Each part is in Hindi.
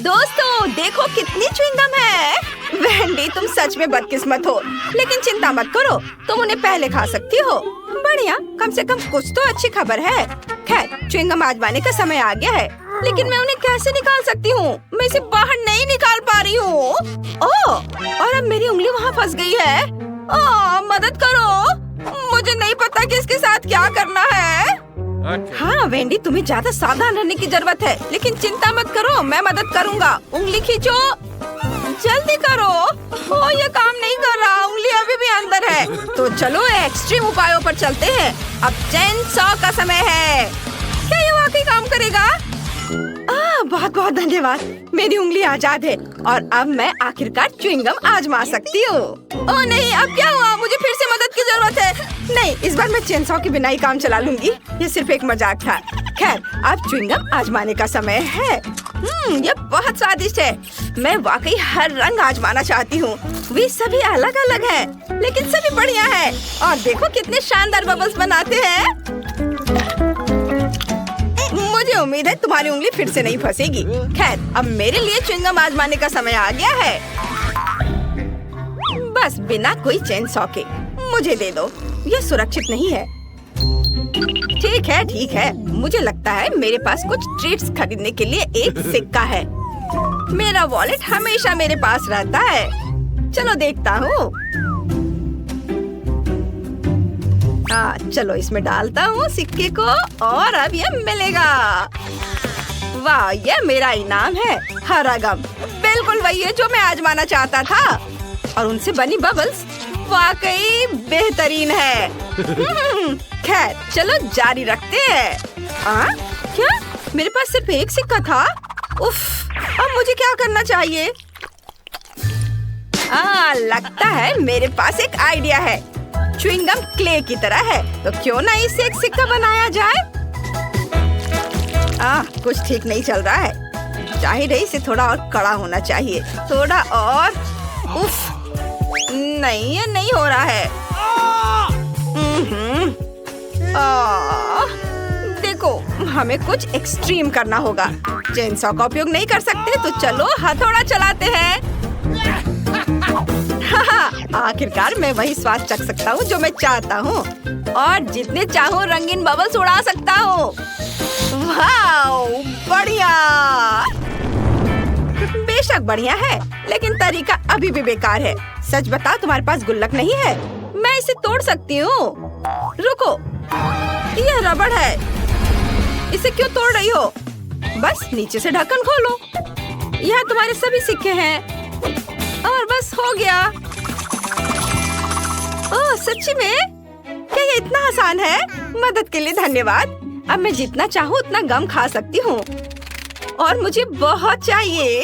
दोस्तों देखो कितनी च्युइंगम है। वेंडी तुम सच में बदकिस्मत हो, लेकिन चिंता मत करो, तुम उन्हें पहले खा सकती हो। बढ़िया, कम से कम कुछ तो अच्छी खबर है। खैर च्युइंगम आजमाने का समय आ गया है, लेकिन मैं उन्हें कैसे निकाल सकती हूँ? मैं इसे बाहर नहीं निकाल पा रही हूँ। ओह, और अब मेरी उंगली वहाँ फंस गई है। ओह, मदद करो, मुझे नहीं पता कि इसके साथ क्या करना है। हाँ वेंडी, तुम्हें ज्यादा सावधान रहने की जरूरत है, लेकिन चिंता मत करो, मैं मदद करूँगा। उंगली खींचो, जल्दी करो। ओह, ये काम नहीं कर रहा, उंगली अभी भी अंदर है। तो चलो एक्सट्रीम उपायों पर चलते हैं। अब चेन सॉ का समय है। क्या ये वाकई काम करेगा? बहुत बहुत धन्यवाद, मेरी उंगली आजाद है और अब मैं आखिरकार च्युइंगम आजमा सकती हूँ। ओह नहीं, अब क्या हुआ? मुझे फिर से मदद की जरूरत है। नहीं, इस बार मैं चेन सॉ के बिना ही काम चला लूंगी। ये सिर्फ एक मजाक था। खैर, अब च्युइंगम आजमाने का समय है। ये बहुत स्वादिष्ट है। मैं वाकई हर रंग आजमाना चाहती हूँ। वे सभी अलग अलग हैं, लेकिन सभी बढ़िया है। और देखो कितने शानदार बबल्स बनाते हैं। मुझे उम्मीद है तुम्हारी उंगली फिर से नहीं फंसेगी। खैर, अब मेरे लिए च्युइंगम आजमाने का समय आ गया है। बस बिना कोई चेन सॉ के मुझे दे दो, ये सुरक्षित नहीं है। ठीक है, मुझे लगता है मेरे पास कुछ ट्रीट्स खरीदने के लिए एक सिक्का है। मेरा वॉलेट हमेशा मेरे पास रहता है। चलो देखता हूँ। चलो इसमें डालता हूँ सिक्के को और अब ये मिलेगा। वाह, ये मेरा इनाम है, हरा गम। बिल्कुल वही है जो मैं आजमाना चाहता था। और उनसे बनी बबल्स वाकई बेहतरीन है। खैर, चलो जारी रखते हैं। क्या? मेरे पास सिर्फ एक सिक्का था? उफ, अब मुझे क्या करना चाहिए? लगता है मेरे पास एक आइडिया है। च्युइंगम क्ले की तरह है, तो क्यों ना इससे एक सिक्का बनाया जाए? कुछ ठीक नहीं चल रहा है। जाहिर है इसे थोड़ा और कड़ा होना चाहिए। थोड़ा और। उफ, नहीं, ये नहीं हो रहा है। देखो, हमें कुछ एक्सट्रीम करना होगा। चेन सॉ का उपयोग नहीं कर सकते, तो चलो हथौड़ा चलाते हैं। आखिरकार मैं वही स्वाद चख सकता हूँ जो मैं चाहता हूँ और जितने चाहूँ रंगीन बबल्स उड़ा सकता हूँ। वाओ, बढ़िया। बेशक बढ़िया है, लेकिन तरीका अभी भी बेकार है। सच बताओ, तुम्हारे पास गुल्लक नहीं है? मैं इसे तोड़ सकती हूँ। रुको, यह रबड़ है, इसे क्यों तोड़ रही हो? बस नीचे से ढक्कन खोलो। यहाँ तुम्हारे सभी सिक्के हैं और बस हो गया। ओह, सच्ची में? क्या ये इतना आसान है? मदद के लिए धन्यवाद। अब मैं जितना चाहूँ उतना गम खा सकती हूँ और मुझे बहुत चाहिए।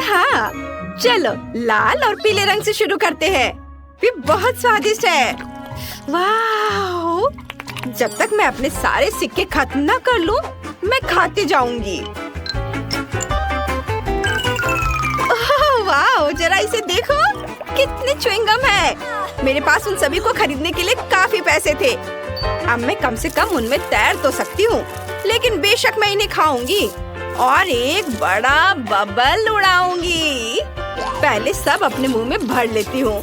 हाँ, चलो लाल और पीले रंग से शुरू करते हैं। ये बहुत स्वादिष्ट है। वाह! जब तक मैं अपने सारे सिक्के खत्म न कर लूं, मैं खाती जाऊंगी। वाह, जरा इसे देखो, कितने च्युइंगम है। मेरे पास उन सभी को खरीदने के लिए काफी पैसे थे। अब मैं कम से कम उनमें तैर तो सकती हूँ, लेकिन बेशक मैं इन्हें खाऊंगी और एक बड़ा बबल उड़ाऊंगी। पहले सब अपने मुंह में भर लेती हूँ,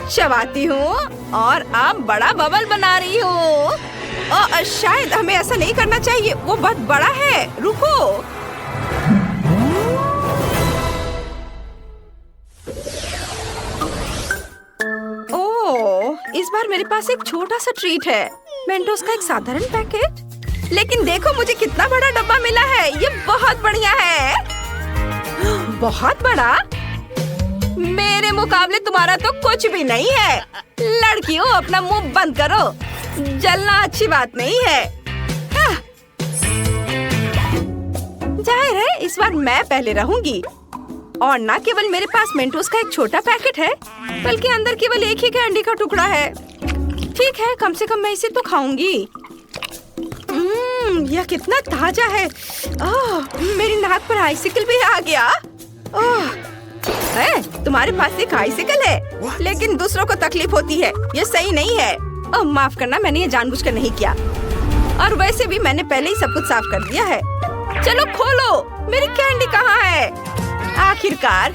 चबाती हूँ और अब बड़ा बबल बना रही हूँ। शायद हमें ऐसा नहीं करना चाहिए, वो बहुत बड़ा है। रुको। इस बार मेरे पास एक छोटा सा ट्रीट है, मेंटोस का एक साधारण पैकेट। लेकिन देखो मुझे कितना बड़ा डब्बा मिला है, ये बहुत बढ़िया है। बहुत बड़ा? मेरे मुकाबले तुम्हारा तो कुछ भी नहीं है। लड़कियों, अपना मुंह बंद करो, जलना अच्छी बात नहीं है। जाहिर है इस बार मैं पहले रहूंगी। और न केवल मेरे पास मेंटोस का एक छोटा पैकेट है, बल्कि अंदर केवल एक ही कैंडी का टुकड़ा है। ठीक है, कम से कम मैं इसे तो खाऊंगी। यह कितना ताजा है। मेरी नाक पर आइसिकल भी आ गया। तुम्हारे पास एक आइसिकल है, लेकिन दूसरों को तकलीफ होती है, ये सही नहीं है। माफ करना, मैंने ये जानबूझकर नहीं किया। और वैसे भी मैंने पहले ही सब कुछ साफ कर दिया है। चलो खोलो, मेरी कैंडी कहाँ है? आखिरकार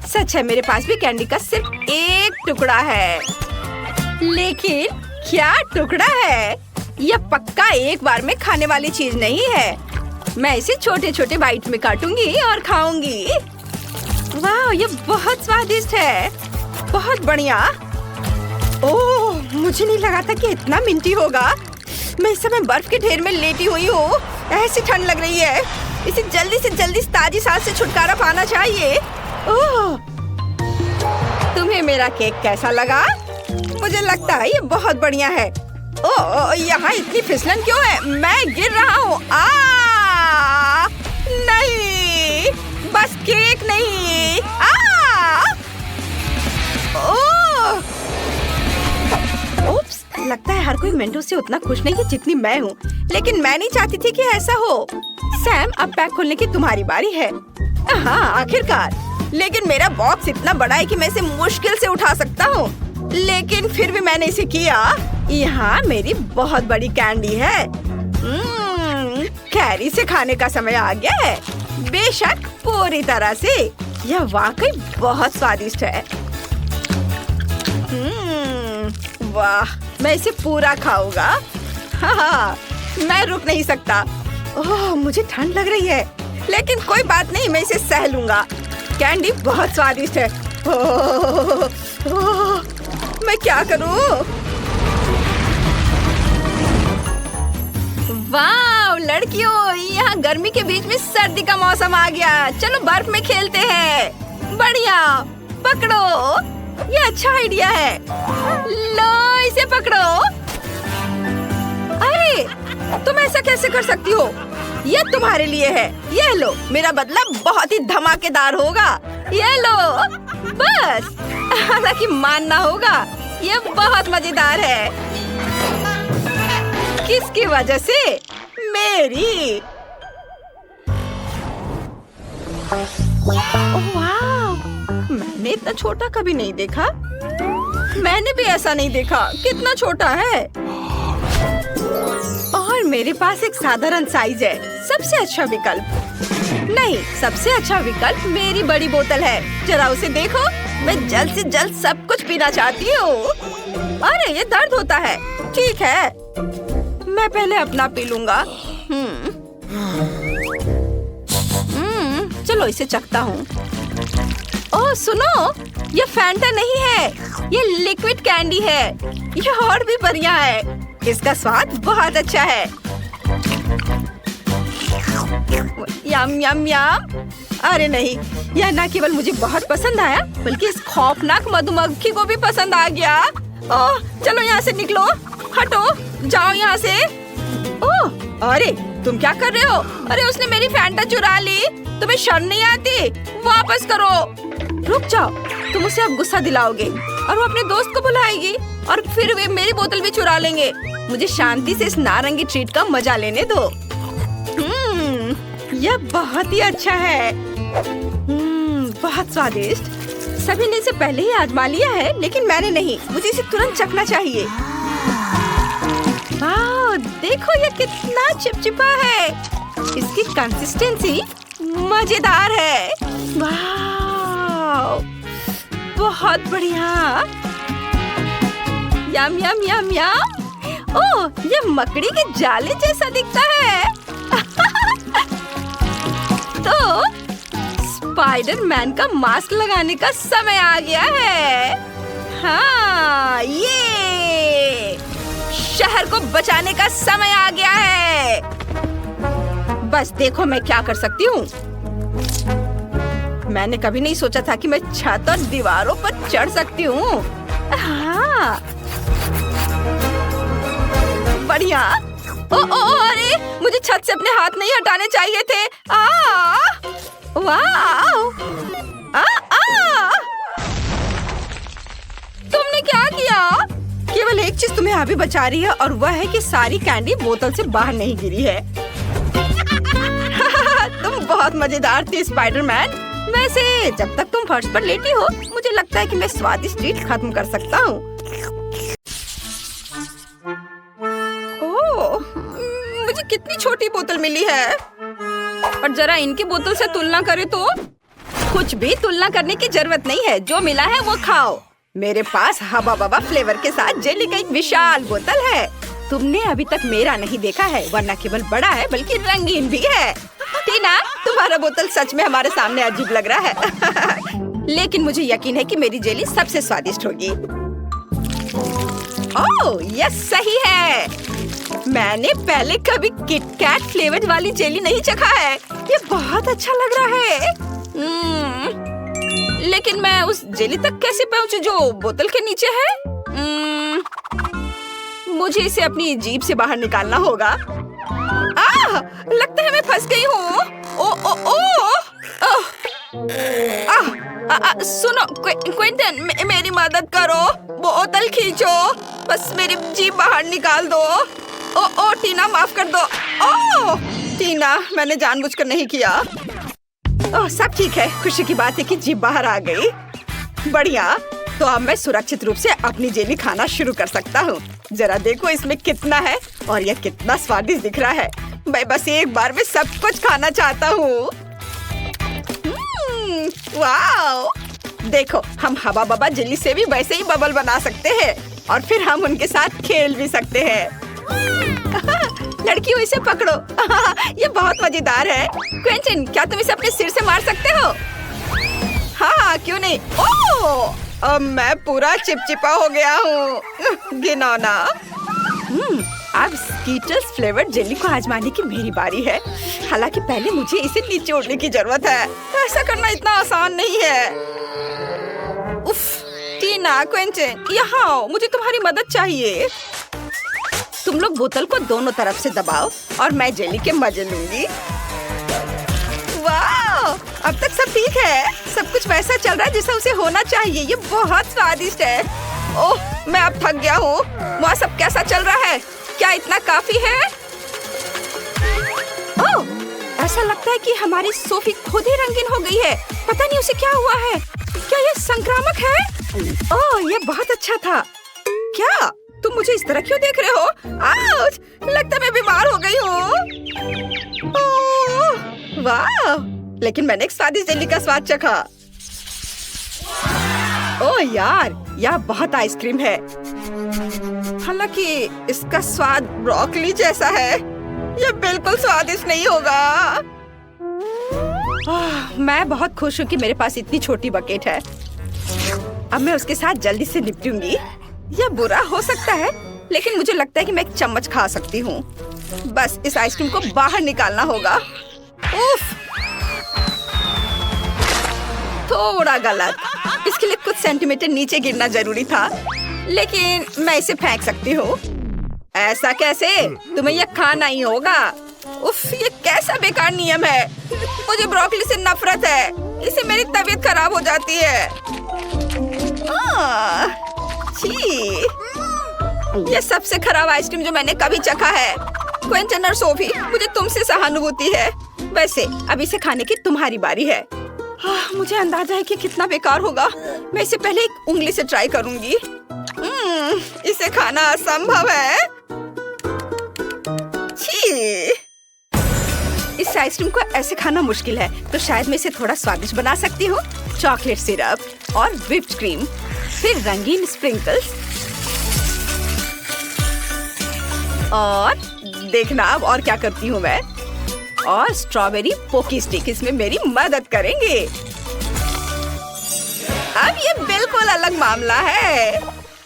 सच है, मेरे पास भी कैंडी का सिर्फ एक टुकड़ा है। लेकिन क्या टुकड़ा है? यह पक्का एक बार में खाने वाली चीज नहीं है। मैं इसे छोटे छोटे बाइट में काटूंगी और खाऊंगी। वाह, ये बहुत स्वादिष्ट है, बहुत बढ़िया। ओह, मुझे नहीं लगा था कि इतना मिंटी होगा। मैं इस समय बर्फ के ढेर में लेटी हुई हूँ। ऐसी ठंड लग रही है, इसे जल्दी से जल्दी ताजी सांस से छुटकारा पाना चाहिए। ओह, तुम्हें मेरा केक कैसा लगा? मुझे लगता है ये बहुत बढ़िया है। ओह, यहाँ इतनी फिसलन क्यों है? मैं गिर रहा हूँ। नहीं, बस केक नहीं। ओह, उप्स, लगता है हर कोई मेंटो से उतना खुश नहीं है जितनी मैं हूँ। लेकिन मैं नहीं चाहती थी कि ऐसा हो। सैम, अब पैक खोलने की तुम्हारी बारी है। हाँ, आखिरकार। लेकिन मेरा बॉक्स इतना बड़ा है कि मैं इसे मुश्किल से उठा सकता हूँ। लेकिन फिर भी मैंने इसे किया। यहाँ मेरी बहुत बड़ी कैंडी है। कैरी से खाने का समय आ गया है। बेशक, पूरी तरह से। यह वाकई बहुत स्वादिष्ट है। वाह, मैं इसे पूरा खाऊंगा। हाँ, मैं रुक नहीं सकता। ओह, मुझे ठंड लग रही है, लेकिन कोई बात नहीं, मैं इसे सह लूंगा। कैंडी बहुत स्वादिष्ट है। ओह, मैं क्या करूं? वाह लड़कियों, यहाँ गर्मी के बीच में सर्दी का मौसम आ गया। चलो बर्फ में खेलते हैं। बढ़िया, पकड़ो, ये अच्छा आइडिया है। लो, इसे पकड़ो। अरे, तुम ऐसा कैसे कर सकती हो? ये तुम्हारे लिए है। ये लो, मेरा बदला बहुत ही धमाकेदार होगा। ये लो, बस। हालांकि मानना होगा, ये बहुत मजेदार है। किसकी वजह से? मेरी। वाह, मैंने इतना छोटा कभी नहीं देखा। मैंने भी ऐसा नहीं देखा। कितना छोटा है। और मेरे पास एक साधारण साइज है। सबसे अच्छा विकल्प नहीं, सबसे अच्छा विकल्प मेरी बड़ी बोतल है। जरा उसे देखो। मैं जल्द से जल्द सब कुछ पीना चाहती हूँ। अरे, ये दर्द होता है। ठीक है, मैं पहले अपना पी लूंगा। चलो इसे चखता हूँ। ओह सुनो, ये फैंटा नहीं है, ये लिक्विड कैंडी है। ये और भी बढ़िया है। इसका स्वाद बहुत अच्छा है। यम यम यम। अरे नहीं, यह न केवल मुझे बहुत पसंद आया, बल्कि इस खौफनाक मधुमक्खी को भी पसंद आ गया। ओह, चलो यहाँ से निकलो। हटो, जाओ यहाँ से। ओह, अरे तुम क्या कर रहे हो? अरे, उसने मेरी फैंटा चुरा ली। तुम्हें शर्म नहीं आती? वापस करो। रुक जाओ, तुम उसे अब गुस्सा दिलाओगे और वो अपने दोस्त को बुलाएगी और फिर वे मेरी बोतल भी चुरा लेंगे। मुझे शांति से इस नारंगी ट्रीट का मजा लेने दो। यह बहुत ही अच्छा है। बहुत स्वादिष्ट। सभी ने इसे पहले ही आजमा लिया है, लेकिन मैंने नहीं। मुझे इसे तुरंत चखना चाहिए। वाह, देखो ये कितना चिपचिपा है। इसकी कंसिस्टेंसी मजेदार है। वाह, बहुत बढ़िया। यम यम यम यम। ओह, ये मकड़ी के जाले जैसा दिखता है। तो स्पाइडरमैन का मास्क लगाने का समय आ गया है। हाँ, ये शहर को बचाने का समय आ गया है। बस देखो मैं क्या कर सकती हूँ। मैंने कभी नहीं सोचा था कि मैं छत और दीवारों पर चढ़ सकती हूँ। हाँ, बढ़िया। अरे, मुझे छत से अपने हाथ नहीं हटाने चाहिए थे। वाह! तुमने क्या किया? केवल एक चीज तुम्हें अभी बचा रही है और वह है कि सारी कैंडी बोतल से बाहर नहीं गिरी है। तुम बहुत मजेदार थी स्पाइडरमैन। वैसे जब तक तुम फर्श पर लेटी हो, मुझे लगता है कि मैं स्वादिष्ट ट्रीट खत्म कर सकता हूँ। ओह, मुझे कितनी छोटी बोतल मिली है। और जरा इनकी बोतल से तुलना करे तो कुछ भी तुलना करने की जरूरत नहीं है। जो मिला है वो खाओ। मेरे पास हवा बवा फ्लेवर के साथ जेली का एक विशाल बोतल है। तुमने अभी तक मेरा नहीं देखा है, वरना केवल बड़ा है बल्कि रंगीन भी है। टीना, तुम्हारा बोतल सच में हमारे सामने अजीब लग रहा है लेकिन मुझे यकीन है कि मेरी जेली सबसे स्वादिष्ट होगी। ओह, यह सही है। मैंने पहले कभी किटकैट फ्लेवर वाली जेली नहीं चखा है। ये बहुत अच्छा लग रहा है। लेकिन मैं उस जेली तक कैसे पहुंचूं जो बोतल के नीचे है? मुझे इसे अपनी जीभ से बाहर निकालना होगा। लगता है मैं फंस गई हूँ। सुनो क्विंटन, मेरी मदद करो। बोतल खींचो, बस मेरी जीभ बाहर निकाल दो। ओ टीना, माफ कर दो। टीना, मैंने जानबूझकर नहीं किया। सब ठीक है। खुशी की बात है कि जीभ बाहर आ गई। बढ़िया, तो अब मैं सुरक्षित रूप से अपनी जेली खाना शुरू कर सकता हूँ। जरा देखो इसमें कितना है और यह कितना स्वादिष्ट दिख रहा है। मैं बस एक बार में सब कुछ खाना चाहता हूँ। वाओ! देखो, हम हवा बबा जेली से भी वैसे ही बबल बना सकते हैं और फिर हम उनके साथ खेल भी सकते हैं। लड़कियों, इसे पकड़ो। ये बहुत मजेदार है। क्विंटन, क्या तुम इसे अपने सिर से मार सकते हो? हाँ, क्यों नहीं। अब मैं पूरा चिपचिपा हो गया हूँ। घिनौना। अब स्कीटर्स फ्लेवर्ड जेली को आजमाने की मेरी बारी है। हालांकि पहले मुझे इसे निचोड़ने की जरूरत है। ऐसा करना इतना आसान नहीं है। उफ, टीना, क्विंटन, यहाँ आओ, मुझे तुम्हारी मदद चाहिए। तुम लोग बोतल को दोनों तरफ से दबाओ और मैं जेली के मजे लूंगी। वाह! अब तक सब ठीक है। सब कुछ वैसा चल रहा है जैसा उसे होना चाहिए। ये बहुत स्वादिष्ट है। ओह, मैं अब थक गया हूँ। वहाँ सब कैसा चल रहा है? क्या इतना काफी है? ओह, ऐसा लगता है कि हमारी सोफी खुद ही रंगीन हो गई है। पता नहीं उसे क्या हुआ है। क्या ये संक्रामक है? ओह, ये बहुत अच्छा था। क्या तुम मुझे इस तरह क्यों देख रहे हो? आउच! लगता है मैं बीमार हो गई हूँ। वाह! लेकिन मैंने एक स्वादिष्ट जेली का स्वाद चखा। ओह यार, यह बहुत आइसक्रीम है। हालांकि इसका स्वाद ब्रोकली जैसा है। यह बिल्कुल स्वादिष्ट नहीं होगा। मैं बहुत खुश हूँ कि मेरे पास इतनी छोटी बकेट है। अब मैं उसके साथ जल्दी से निपटूंगी। यह बुरा हो सकता है, लेकिन मुझे लगता है कि मैं एक चम्मच खा सकती हूँ। बस इस आइसक्रीम को बाहर निकालना होगा। उफ! थोड़ा गलत। इसके लिए कुछ सेंटीमीटर नीचे गिरना जरूरी था, लेकिन मैं इसे फेंक सकती हूँ। ऐसा कैसे? तुम्हें यह खाना ही होगा। उफ, ये कैसा बेकार नियम है। मुझे ब्रोकली से नफरत है। इससे मेरी तबीयत खराब हो जाती है। छी! ये सबसे खराब आइसक्रीम जो मैंने कभी चखा है। क्विंटन और सोफी, मुझे तुमसे सहानुभूति है। वैसे अब इसे खाने की तुम्हारी बारी है। मुझे अंदाजा है कि कितना बेकार होगा। मैं इसे पहले एक उंगली से ट्राई करूंगी। इसे खाना असंभव है। छी! इस आइसक्रीम को ऐसे खाना मुश्किल है, तो शायद मैं इसे थोड़ा स्वादिष्ट बना सकती हूँ। चॉकलेट सिरप और व्हिप्ड क्रीम, फिर रंगीन स्प्रिंकल्स, और देखना अब और क्या करती हूँ मैं। और स्ट्रॉबेरी पोकी स्टिक इसमें मेरी मदद करेंगे। अब ये बिल्कुल अलग मामला है।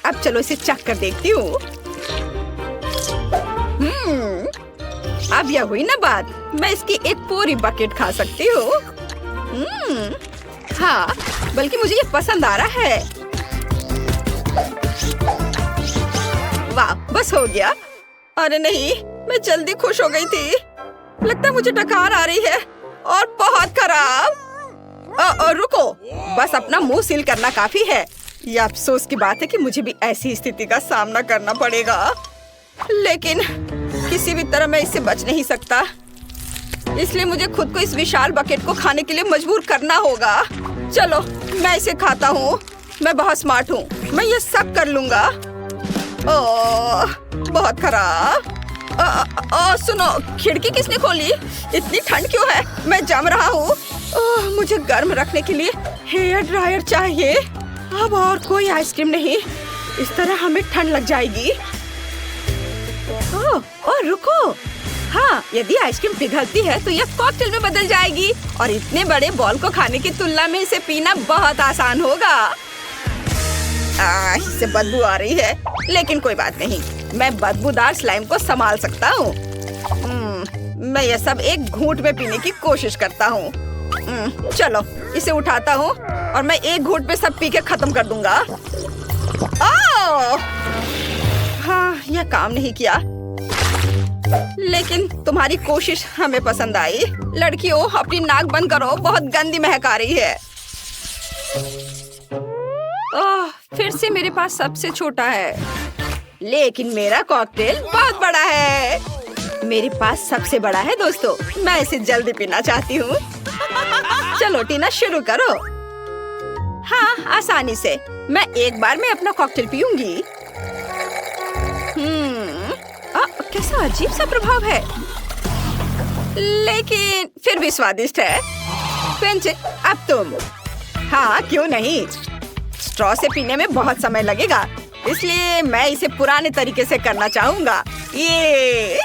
अब चलो इसे चख कर देखती हूँ। अब यह हुई ना बात। मैं इसकी एक पूरी बकेट खा सकती हूँ। हाँ, बल्कि मुझे ये पसंद आ रहा है। वाह, बस हो गया। अरे नहीं, मैं जल्दी खुश हो गई थी। लगता है मुझे डकार आ रही है और बहुत खराब। रुको, बस अपना मुंह सील करना काफी है। यह अफसोस की बात है कि मुझे भी ऐसी स्थिति का सामना करना पड़ेगा, लेकिन किसी भी तरह मैं इससे बच नहीं सकता। इसलिए मुझे खुद को इस विशाल बकेट को खाने के लिए मजबूर करना होगा। चलो, मैं इसे खाता हूँ। मैं बहुत स्मार्ट हूँ। मैं ये सब कर लूँगा। ओह, बहुत खराब। सुनो, खिड़की किसने खोली? इतनी ठंड क्यों है? मैं जम रहा हूँ। मुझे गर्म रखने के लिए हेयर ड्रायर चाहिए। अब और कोई आइसक्रीम नहीं, इस तरह हमें ठंड लग जाएगी। ओह रुको, हाँ, यदि आइसक्रीम पिघलती है तो यह कॉकटेल में बदल जाएगी और इतने बड़े बॉल को खाने की तुलना में इसे पीना बहुत आसान होगा। इससे बदबू आ रही है, लेकिन कोई बात नहीं, मैं बदबूदार स्लाइम को संभाल सकता हूँ। मैं यह सब एक घूंट में पीने की कोशिश करता हूँ। चलो इसे उठाता हूँ और मैं एक घूंट में सब पी के खत्म कर दूंगा। हाँ, यह काम नहीं किया, लेकिन तुम्हारी कोशिश हमें पसंद आई। लड़कियों, अपनी नाक बंद करो, बहुत गंदी महक आ रही है। फिर से मेरे पास सबसे छोटा है, लेकिन मेरा कॉकटेल बहुत बड़ा है। मेरे पास सबसे बड़ा है दोस्तों, मैं इसे जल्दी पीना चाहती हूँ। चलो टीना, शुरू करो। हाँ, आसानी से। मैं एक बार में अपना कॉकटेल पीऊंगी। कैसा अजीब सा प्रभाव है, लेकिन फिर भी स्वादिष्ट है। क्विंटन, अब तुम। हाँ, क्यों नहीं। स्ट्रॉ से पीने में बहुत समय लगेगा, इसलिए मैं इसे पुराने तरीके से करना चाहूंगा। ये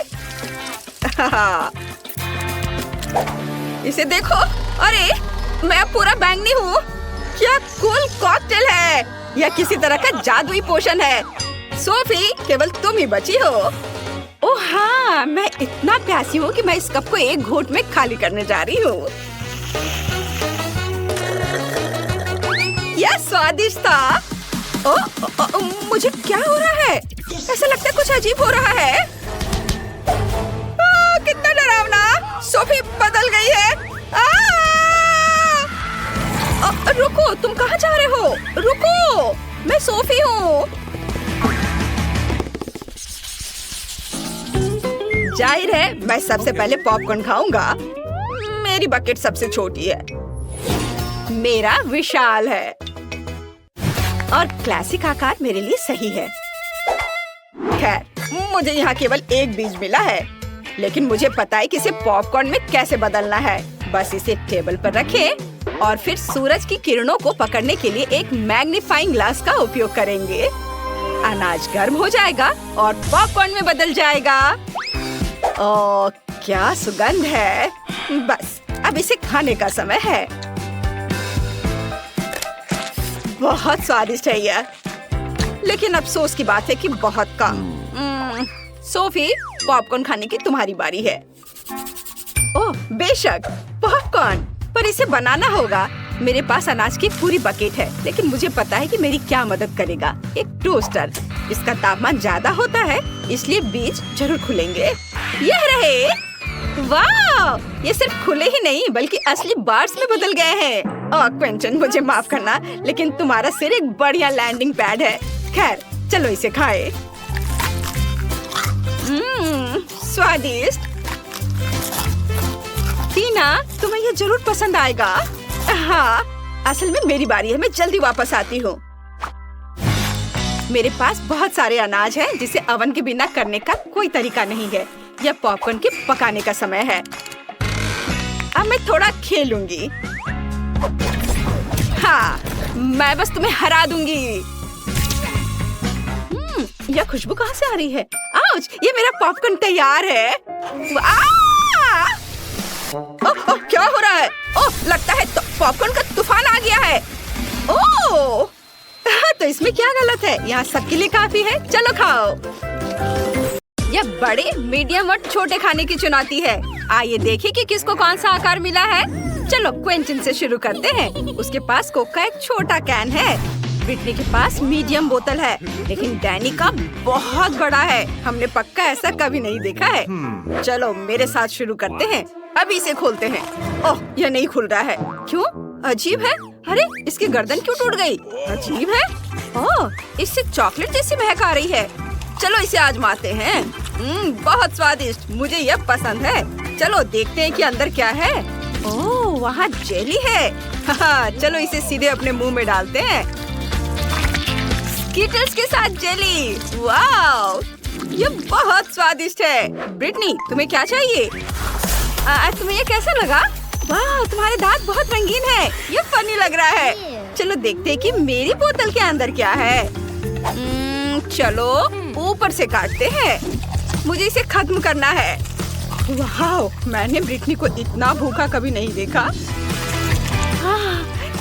इसे देखो, अरे मैं पूरा बैंगनी हूँ। क्या कूल कॉकटेल है, यह किसी तरह का जादुई पोषण है। सोफी, केवल तुम ही बची हो। ओह हाँ, मैं इतना प्यासी हूँ कि मैं इस कप को एक घूंट में खाली करने जा रही हूँ। यह स्वादिष्ट था। मुझे क्या हो रहा है? ऐसा लगता है कुछ अजीब हो रहा है। कितना डरावना। सोफी बदल गई है। रुको, तुम कहाँ जा रहे हो? रुको, मैं सोफी हूँ। जाहिर है मैं सबसे पहले पॉपकॉर्न खाऊंगा। मेरी बकेट सबसे छोटी है, मेरा विशाल है और क्लासिक आकार मेरे लिए सही है। खैर, मुझे यहाँ केवल एक बीज मिला है, लेकिन मुझे पता है कि इसे पॉपकॉर्न में कैसे बदलना है। बस इसे टेबल पर रखें और फिर सूरज की किरणों को पकड़ने के लिए एक मैग्नीफाइंग ग्लास का उपयोग करेंगे। अनाज गर्म हो जाएगा और पॉपकॉर्न में बदल जाएगा। ओह, क्या सुगंध है। बस अब इसे खाने का समय है। बहुत स्वादिष्ट है यह, लेकिन अफसोस की बात है कि बहुत कम। सोफी, पॉपकॉर्न खाने की तुम्हारी बारी है। ओह बेशक, पॉपकॉर्न, पर इसे बनाना होगा। मेरे पास अनाज की पूरी बकेट है, लेकिन मुझे पता है कि मेरी क्या मदद करेगा। एक टोस्टर। इसका तापमान ज्यादा होता है, इसलिए बीज जरूर खुलेंगे। यह रहे। वाह, ये सिर्फ खुले ही नहीं बल्कि असली बार्स में बदल गए हैं। क्विंटन, मुझे माफ करना, लेकिन तुम्हारा सिर एक बढ़िया लैंडिंग पैड है। खैर, चलो इसे खाएं। स्वादिष्ट। टीना, तुम्हें ये जरूर पसंद आएगा। हाँ, असल में मेरी बारी है, मैं जल्दी वापस आती हूँ। मेरे पास बहुत सारे अनाज हैं जिसे ओवन के बिना करने का कोई तरीका नहीं है। यह पॉपकॉर्न के पकाने का समय है। अब मैं थोड़ा खेलूंगी। हाँ, मैं बस तुम्हें हरा दूंगी। यह खुशबू कहाँ से आ रही है? आउच, ये मेरा पॉपकॉर्न तैयार है। ओह, क्या हो रहा है? ओह, लगता है तो पॉपकॉर्न का तूफान आ गया है। ओह, तो इसमें क्या गलत है? यहाँ सबके लिए काफी है। चलो खाओ। यह बड़े, मीडियम और छोटे खाने की चुनौती है। आइए देखें कि किसको कौन सा आकार मिला है। चलो क्विंटन से शुरू करते हैं। उसके पास कोक का एक छोटा कैन है। ब्रिटनी के पास मीडियम बोतल है, लेकिन डैनी का बहुत बड़ा है। हमने पक्का ऐसा कभी नहीं देखा है। चलो मेरे साथ शुरू करते हैं। अभी इसे खोलते हैं। ओह, यह नहीं खुल रहा है। क्यों? अजीब है। अरे, इसकी गर्दन क्यों टूट गई? अजीब है। ओह, इससे चॉकलेट जैसी महक आ रही है। चलो इसे आजमाते हैं। बहुत स्वादिष्ट, मुझे यह पसंद है। चलो देखते हैं कि अंदर क्या है। ओह, वहाँ जेली है। हाँ, चलो इसे सीधे अपने मुंह में डालते हैं। स्कीटल्स के साथ जेली। वाव, ये बहुत स्वादिष्ट है। ब्रिटनी, तुम्हें क्या चाहिए? तुम्हें ये कैसा लगा? वाह, तुम्हारे दांत बहुत रंगीन है। ये फनी लग रहा है। चलो देखते हैं कि मेरी बोतल के अंदर क्या है। चलो ऊपर से काटते हैं। मुझे इसे खत्म करना है। वाह, मैंने ब्रिटनी को इतना भूखा कभी नहीं देखा।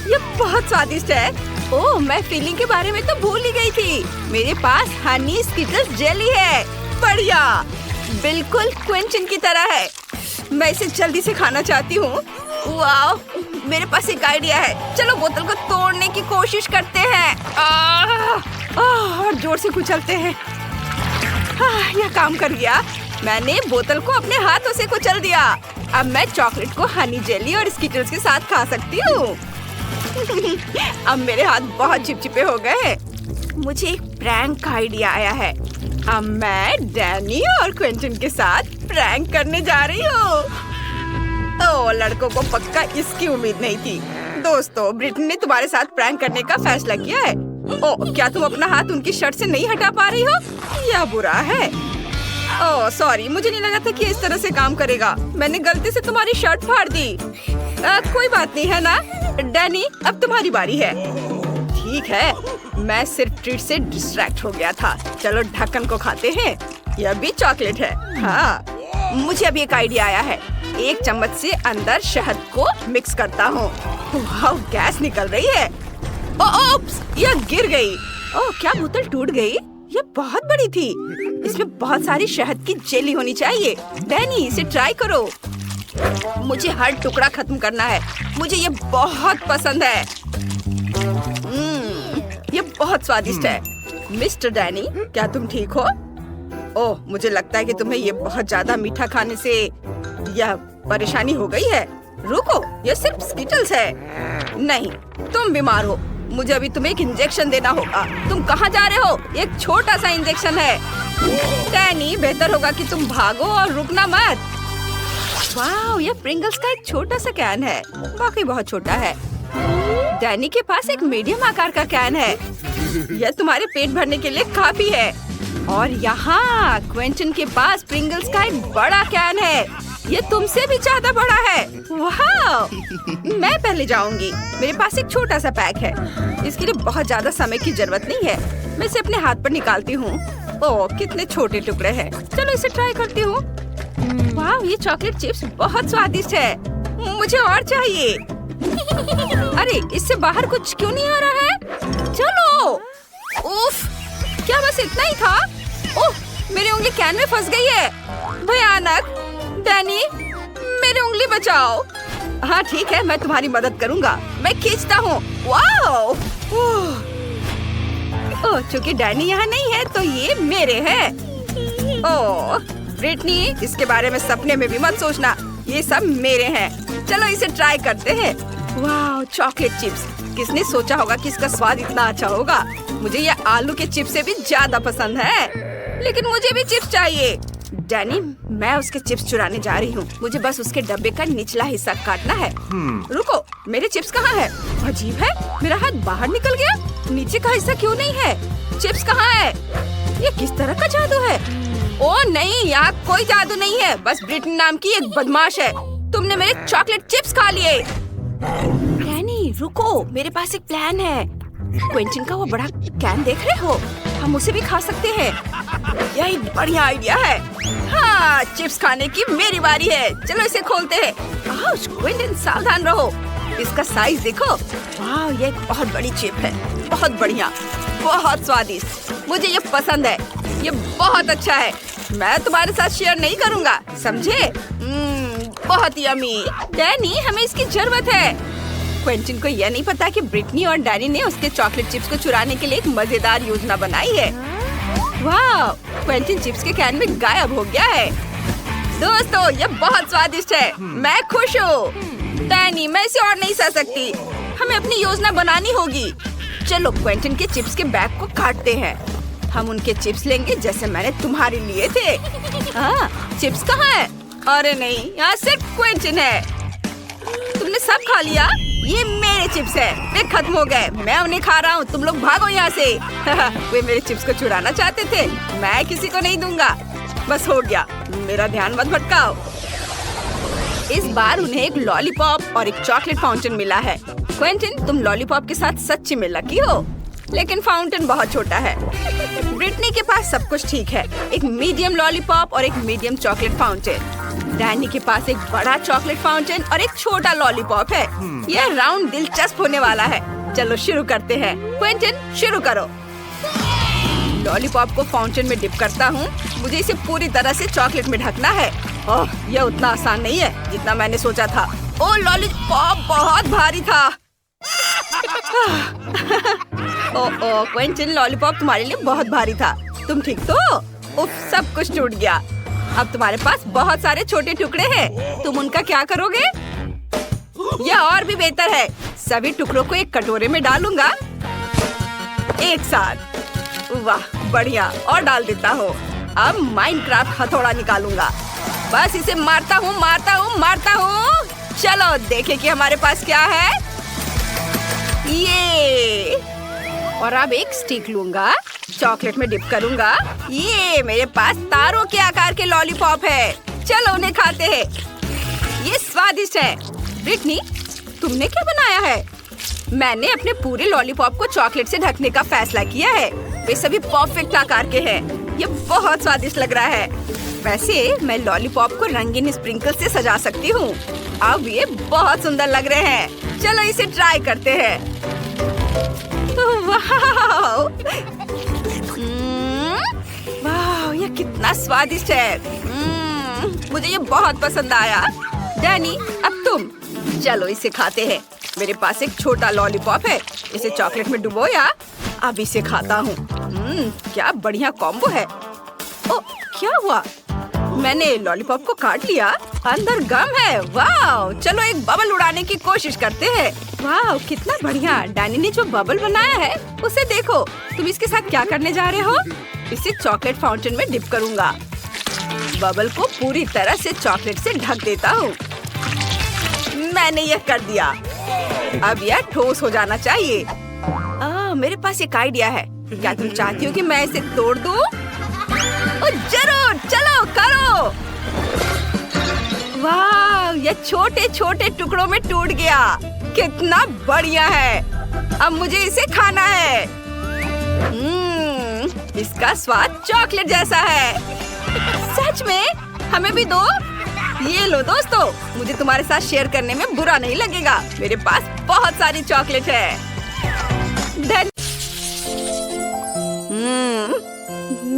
ये बहुत स्वादिष्ट है। ओह, मैं फीलिंग के बारे में तो भूल ही गई थी। मेरे पास हनी स्किटल्स जेली है। बढ़िया, बिल्कुल क्विंटन की तरह है। मैं इसे जल्दी से खाना चाहती हूँ। वाह, मेरे पास एक आइडिया है। चलो बोतल को तोड़ने की कोशिश करते हैं। और जोर से कुचलते हैं। यह काम कर गया। मैंने बोतल को अपने हाथों से कुचल दिया। अब मैं चॉकलेट को हनी जेली और स्किटल्स के साथ खा सकती हूँ। अब मेरे हाथ बहुत चिपचिपे हो गए। मुझे एक प्रैंक का आइडिया आया है। अब मैं डैनी और क्विंटन के साथ प्रैंक करने जा रही हूँ। ओह, लड़कों को पक्का इसकी उम्मीद नहीं थी। दोस्तों, ब्रिटनी ने तुम्हारे साथ प्रैंक करने का फैसला किया है। ओह, क्या तुम अपना हाथ उनकी शर्ट से नहीं हटा पा रही हो? यह बुरा है। ओह सॉरी, मुझे नहीं लगा था कि इस तरह से काम करेगा। मैंने गलती से तुम्हारी शर्ट फाड़ दी। कोई बात नहीं है ना। डैनी, अब तुम्हारी बारी है। ठीक है, मैं सिर्फ ट्रीट से डिस्ट्रैक्ट हो गया था। चलो ढक्कन को खाते हैं। यह भी चॉकलेट है। हाँ, मुझे अभी एक आइडिया आया है। एक चम्मच से अंदर शहद को मिक्स करता हूँ। वाह, गैस निकल रही है। ओप्स, यह गिर गई। ओह, क्या बोतल टूट गई? यह बहुत बड़ी थी। इसमें बहुत सारी शहद की जेली होनी चाहिए। डैनी, इसे ट्राई करो। मुझे हर टुकड़ा खत्म करना है। मुझे ये बहुत पसंद है। ये बहुत स्वादिष्ट है। मिस्टर डैनी, क्या तुम ठीक हो? ओह, मुझे लगता है कि तुम्हें ये बहुत ज्यादा मीठा खाने से यह परेशानी हो गई है। रुको, यह सिर्फ स्किटल्स है। नहीं, तुम बीमार हो। मुझे अभी तुम्हें एक इंजेक्शन देना होगा। तुम कहाँ जा रहे हो? एक छोटा सा इंजेक्शन है। डैनी, बेहतर होगा कि तुम भागो और रुकना मत। वाह, यह प्रिंगल्स का एक छोटा सा कैन है। वाकई बहुत छोटा है। डैनी के पास एक मीडियम आकार का कैन है। यह तुम्हारे पेट भरने के लिए काफी है। और यहाँ क्विंटन के पास प्रिंगल्स का एक बड़ा कैन है। ये तुमसे भी ज्यादा बड़ा है। वाह, मैं पहले जाऊंगी। मेरे पास एक छोटा सा पैक है। इसके लिए बहुत ज्यादा समय की जरूरत नहीं है। मैं इसे अपने हाथ पर निकालती हूँ। ओह, कितने छोटे टुकड़े हैं। चलो इसे ट्राई करती हूँ। वाह, ये चॉकलेट चिप्स बहुत स्वादिष्ट है। मुझे और चाहिए। अरे, इससे बाहर कुछ क्यों नहीं आ रहा है? चलो। उफ, क्या बस इतना ही था? ओह, मेरी उंगली कैन में फंस गई है। भयानक। डैनी, मेरी उंगली बचाओ। हाँ ठीक है, मैं तुम्हारी मदद करूँगा। मैं खींचता हूँ। वाओ। ओह, चूंकि डैनी यहाँ नहीं है तो ये मेरे हैं। ओह ब्रिटनी, इसके बारे में सपने में भी मत सोचना। ये सब मेरे हैं। चलो इसे ट्राई करते हैं। वाह, चॉकलेट चिप्स। किसने सोचा होगा कि इसका स्वाद इतना अच्छा होगा। मुझे ये आलू के चिप्स से भी ज्यादा पसंद है। लेकिन मुझे भी चिप्स चाहिए। डैनी, मैं उसके चिप्स चुराने जा रही हूँ। मुझे बस उसके डब्बे का निचला हिस्सा काटना है। रुको, मेरे चिप्स कहाँ है? अजीब है, मेरा हाथ बाहर निकल गया। नीचे का हिस्सा क्यों नहीं है? चिप्स कहाँ है? ये किस तरह का जादू है? ओह नहीं, यहाँ कोई जादू नहीं है। बस ब्रिटनी नाम की एक बदमाश है। तुमने मेरे चॉकलेट चिप्स खा लिए। डैनी रुको, मेरे पास एक प्लान है। क्विंटन का वो बड़ा कैन देख रहे हो? हम उसे भी खा सकते हैं। यह एक बढ़िया आइडिया है। हाँ, चिप्स खाने की मेरी बारी है। चलो इसे खोलते हैं। क्विंटन, सावधान रहो। इसका साइज देखो। वाह, ये एक बहुत बड़ी चिप है। बहुत बढ़िया, बहुत स्वादिष्ट। मुझे ये पसंद है। ये बहुत अच्छा है। मैं तुम्हारे साथ शेयर नहीं करूँगा, समझे? बहुत यम्मी। डैनी, हमें इसकी जरूरत है। क्विंटन को यह नहीं पता कि ब्रिटनी और डैनी ने उसके चॉकलेट चिप्स को चुराने के लिए एक मजेदार योजना बनाई है। वाह, क्विंटन चिप्स के कैन में गायब हो गया है। दोस्तों, ये बहुत स्वादिष्ट है। मैं खुश हूँ। डैनी, मैं इसे और नहीं सह सकती। हमें अपनी योजना बनानी होगी। चलो क्विंटन के चिप्स के बैग को काटते हैं। हम उनके चिप्स लेंगे जैसे मैंने तुम्हारे लिए थे। हाँ, चिप्स कहाँ है? अरे नहीं, यहाँ सिर्फ क्विंटन है। तुमने सब खा लिया? ये मेरे चिप्स है, वे खत्म हो गए। मैं उन्हें खा रहा हूँ, तुम लोग भागो यहाँ से। वे मेरे चिप्स को चुराना चाहते थे, मैं किसी को नहीं दूंगा। बस हो गया, मेरा ध्यान मत भटकाओ। इस बार उन्हें एक लॉलीपॉप और एक चॉकलेट फाउंटेन मिला है। क्वेंटिन, तुम लॉलीपॉप के साथ सच्ची में लकी हो, लेकिन फाउंटेन बहुत छोटा है। ब्रिटनी के पास सब कुछ ठीक है, एक मीडियम लॉलीपॉप और एक मीडियम चॉकलेट फाउंटेन। डैनी के पास एक बड़ा चॉकलेट फाउंटेन और एक छोटा लॉलीपॉप है। यह राउंड दिलचस्प होने वाला है। चलो शुरू करते हैं। क्वेंटिन, शुरू करो। लॉलीपॉप को फाउंटेन में डिप करता हूँ। मुझे इसे पूरी तरह से चॉकलेट में ढकना है। ओह, यह उतना आसान नहीं है जितना मैंने सोचा था। ओह, लॉलीपॉप बहुत भारी था। ओह क्वेंटिन, लॉलीपॉप तुम्हारे लिए बहुत भारी था। तुम ठीक तो? उफ, सब कुछ टूट गया। अब तुम्हारे पास बहुत सारे छोटे टुकड़े हैं। तुम उनका क्या करोगे? यह और भी बेहतर है। सभी टुकड़ों को एक कटोरे में डालूंगा एक साथ। वाह, बढ़िया। और डाल देता हूँ। अब माइनक्राफ्ट हथौड़ा निकालूंगा। बस इसे मारता हूँ, मारता हूँ, मारता हूँ। चलो देखें कि हमारे पास क्या है। ये, और अब एक स्टिक लूंगा, चॉकलेट में डिप करूंगा। ये मेरे पास तारों के आकार के लॉलीपॉप है। चलो उन्हें खाते हैं। ये स्वादिष्ट है। ब्रिटनी, तुमने क्या बनाया है? मैंने अपने पूरे लॉलीपॉप को चॉकलेट से ढकने का फैसला किया है। वे सभी परफेक्ट आकार के हैं। ये बहुत स्वादिष्ट लग रहा है। वैसे मैं लॉलीपॉप को रंगीन स्प्रिंकल से सजा सकती हूँ। अब ये बहुत सुंदर लग रहे हैं। चलो इसे ट्राई करते हैं। वाह, वाह, ये कितना स्वादिष्ट है। मुझे ये बहुत पसंद आया। डैनी, अब तुम। चलो इसे खाते हैं। मेरे पास एक छोटा लॉलीपॉप है। इसे चॉकलेट में डुबोया। अब इसे खाता हूँ। क्या बढ़िया कॉम्बो है। ओ, क्या हुआ? मैंने लॉलीपॉप को काट लिया। अंदर गम है। वाह, चलो एक बबल उड़ाने की कोशिश करते हैं। वाह, कितना बढ़िया। डैनी ने जो बबल बनाया है उसे देखो। तुम इसके साथ क्या करने जा रहे हो? इसे चॉकलेट फाउंटेन में डिप करूंगा। बबल को पूरी तरह से चॉकलेट से ढक देता हूँ। मैंने यह कर दिया। अब यह ठोस हो जाना चाहिए। मेरे पास एक आइडिया है। क्या तुम चाहती हो कि मैं इसे तोड़ दूं? जरूर, चलो करो। वाह, यह छोटे छोटे टुकड़ों में टूट गया। कितना बढ़िया है। अब मुझे इसे खाना है। इसका स्वाद चॉकलेट जैसा है। सच में? हमें भी दो। ये लो दोस्तों, मुझे तुम्हारे साथ शेयर करने में बुरा नहीं लगेगा। मेरे पास बहुत सारी चॉकलेट है।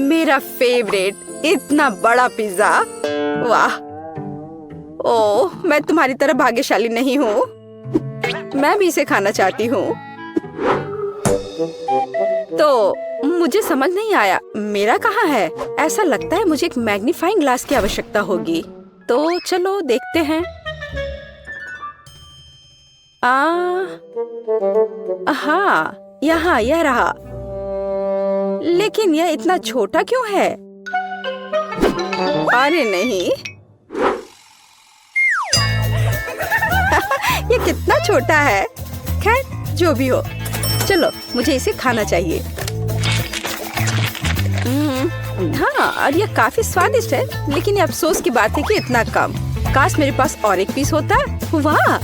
मेरा फेवरेट, इतना बड़ा पिज्जा। वाह, ओह, मैं तुम्हारी तरह भाग्यशाली नहीं हूँ। मैं भी इसे खाना चाहती हूँ। तो मुझे समझ नहीं आया, मेरा कहाँ है? ऐसा लगता है मुझे एक मैग्नीफाइंग ग्लास की आवश्यकता होगी। तो चलो देखते हैं। हाँ, यहाँ यह रहा। लेकिन यह इतना छोटा क्यों है? अरे नहीं। ये कितना छोटा है। खैर, जो भी हो, चलो मुझे इसे खाना चाहिए। हाँ, और यह काफी स्वादिष्ट है। लेकिन ये अफसोस की बात है कि इतना कम। काश मेरे पास और एक पीस होता। वाह,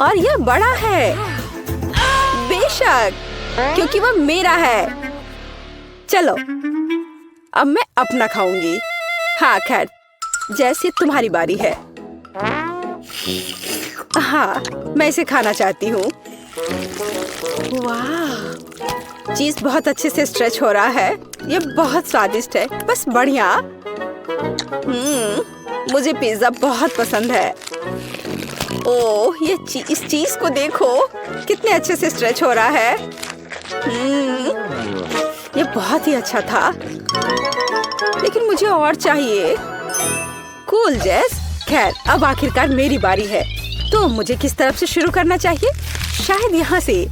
और यह बड़ा है। बेशक, क्योंकि वह मेरा है। चलो, अब मैं अपना खाऊंगी। हाँ, खैर, जैसे तुम्हारी बारी है। हाँ, मैं इसे खाना चाहती हूँ। वाह, चीज बहुत अच्छे से स्ट्रेच हो रहा है। ये बहुत स्वादिष्ट है। बस बढ़िया। मुझे पिज्जा बहुत पसंद है। ओह, इस चीज को देखो, कितने अच्छे से स्ट्रेच हो रहा है। ये बहुत ही अच्छा था, लेकिन मुझे और चाहिए। कूल जेस। खैर, अब आखिरकार मेरी बारी है। तो मुझे किस तरफ से शुरू करना चाहिए? शायद यहाँ से।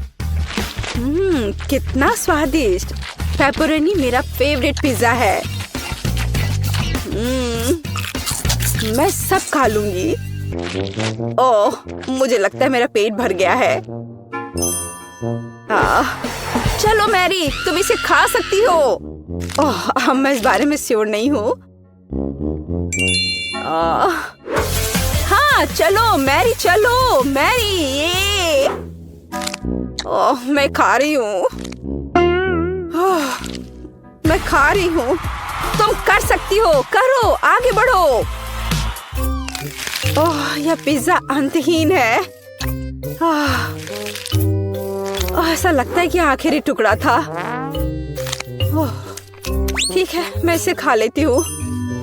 कितना स्वादिष्ट। पेपरोनी मेरा फेवरेट पिज्जा है। मैं सब खा लूंगी। ओह, मुझे लगता है मेरा पेट भर गया है। चलो मैरी, तुम इसे खा सकती हो। ओह, मैं इस बारे में श्योर नहीं हूँ। हाँ चलो मैरी, चलो मैरी, ये। ओह, मैं खा रही हूँ। मैं खा रही हूँ। तुम कर सकती हो, करो, आगे बढ़ो। ओह, यह पिज्जा अंतहीन है। ऐसा लगता है कि आखिरी टुकड़ा था। ओह, ठीक है, मैं इसे खा लेती हूँ।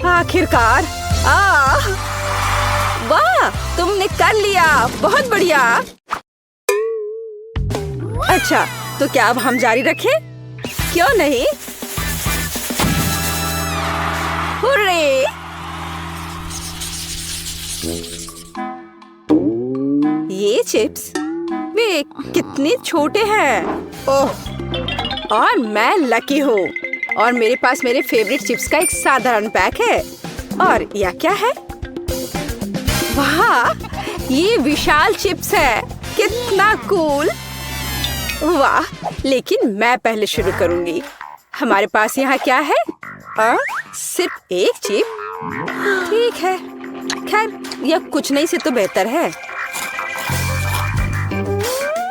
आखिरकार। वाह, तुमने कर लिया, बहुत बढ़िया। अच्छा, तो क्या अब हम जारी रखें? क्यों नहीं? हुर्रे! ये चिप्स वे कितने छोटे हैं। ओह, और मैं लकी हूँ और मेरे पास मेरे फेवरेट चिप्स का एक साधारण पैक है। और यह क्या है? वाह, ये विशाल चिप्स है। कितना कूल। वाह, लेकिन मैं पहले शुरू करूंगी। हमारे पास यहाँ क्या है? सिर्फ एक चिप? ठीक है, खैर यह कुछ नहीं से तो बेहतर है।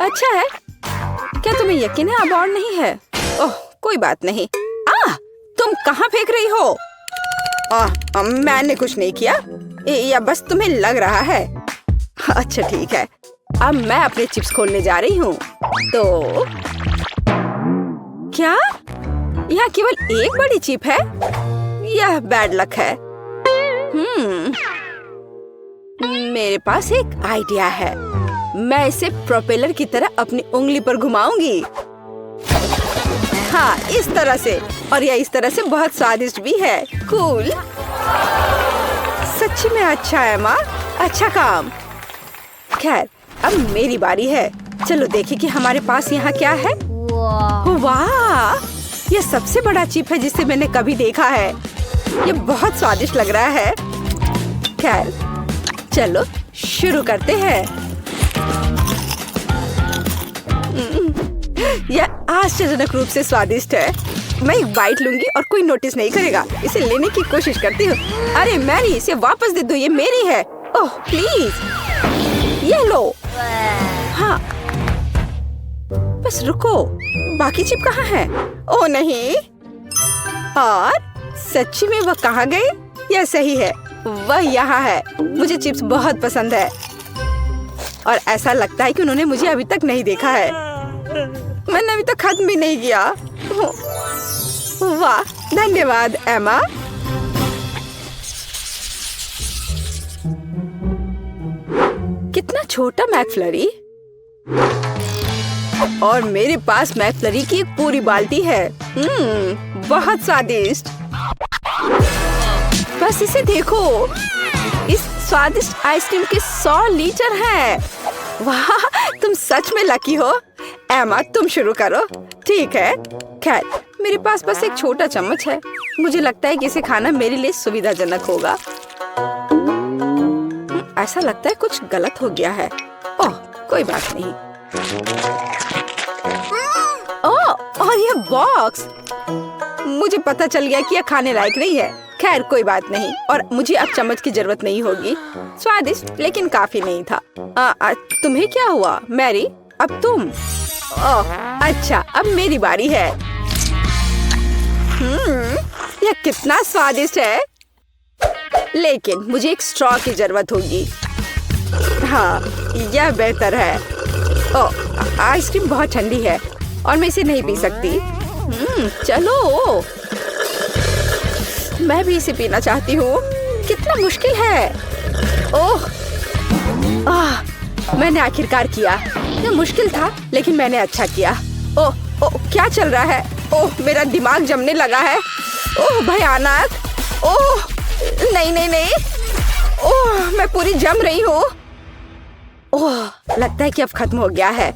अच्छा है। क्या तुम्हें यकीन है अब और नहीं है? ओह, कोई बात नहीं। तुम कहाँ फेंक रही हो? मैंने कुछ नहीं किया, या बस तुम्हें लग रहा है। अच्छा ठीक है, अब मैं अपने चिप्स खोलने जा रही हूँ। तो क्या यहाँ केवल एक बड़ी चिप है? यह बैड लक है। मेरे पास एक आइडिया है। मैं इसे प्रोपेलर की तरह अपनी उंगली पर घुमाऊंगी। हाँ, इस तरह से। और यह इस तरह से बहुत स्वादिष्ट भी है। कूल। सच्ची में अच्छा है माँ, अच्छा काम। खैर, अब मेरी बारी है। चलो देखें कि हमारे पास यहाँ क्या है। वाह, यह सबसे बड़ा चिप है जिसे मैंने कभी देखा है। यह बहुत स्वादिष्ट लग रहा है। खैर, चलो शुरू करते हैं। यह आश्चर्यजनक रूप से स्वादिष्ट है। मैं एक बाइट लूंगी और कोई नोटिस नहीं करेगा। इसे लेने की कोशिश करती हूँ। अरे मैरी, इसे वापस दे दो, ये मेरी है। ओह प्लीज, ये लो। हाँ, बस रुको, बाकी चिप कहाँ है? ओह नहीं। और सच्ची में वह कहाँ गए? यह सही है, वह यहाँ है। मुझे चिप्स बहुत पसंद है और ऐसा लगता है कि उन्होंने मुझे अभी तक नहीं देखा है। मैंने अभी तक खत्म भी नहीं किया। वाह, धन्यवाद एमा। कितना छोटा मैकफ्लरी। और मेरे पास मैकफ्लरी की एक पूरी बाल्टी है। बहुत स्वादिष्ट। बस इसे देखो, इस स्वादिष्ट आइसक्रीम के 100 लीटर हैं। वाह, तुम सच में लकी हो। एमा, तुम शुरू करो। ठीक है। खैर, मेरे पास बस एक छोटा चम्मच है। मुझे लगता है कि इसे खाना मेरे लिए सुविधाजनक होगा। ऐसा लगता है कुछ गलत हो गया है। ओह, कोई बात नहीं। ओह, और यह बॉक्स। मुझे पता चल गया कि यह खाने लायक नहीं है। खैर कोई बात नहीं, और मुझे अब चम्मच की जरूरत नहीं होगी। स्वादिष्ट लेकिन काफी नहीं था। तुम्हें क्या हुआ मैरी? अब तुम। ओह अच्छा, अब मेरी बारी है। यह कितना स्वादिष्ट है, लेकिन मुझे एक स्ट्रॉ की जरूरत होगी। हाँ, यह बेहतर है। ओह, आइसक्रीम बहुत ठंडी है और मैं इसे नहीं पी सकती। चलो, मैं भी इसे पीना चाहती हूँ। कितना मुश्किल है। ओह, मैंने आखिरकार किया। यह मुश्किल था, लेकिन मैंने अच्छा किया। ओह, क्या चल रहा है? ओह, मेरा दिमाग जमने लगा है। ओह, भयानक। ओह, नहीं नहीं नहीं। ओह, मैं पूरी जम रही हूँ। ओह, लगता है कि अब खत्म हो गया है।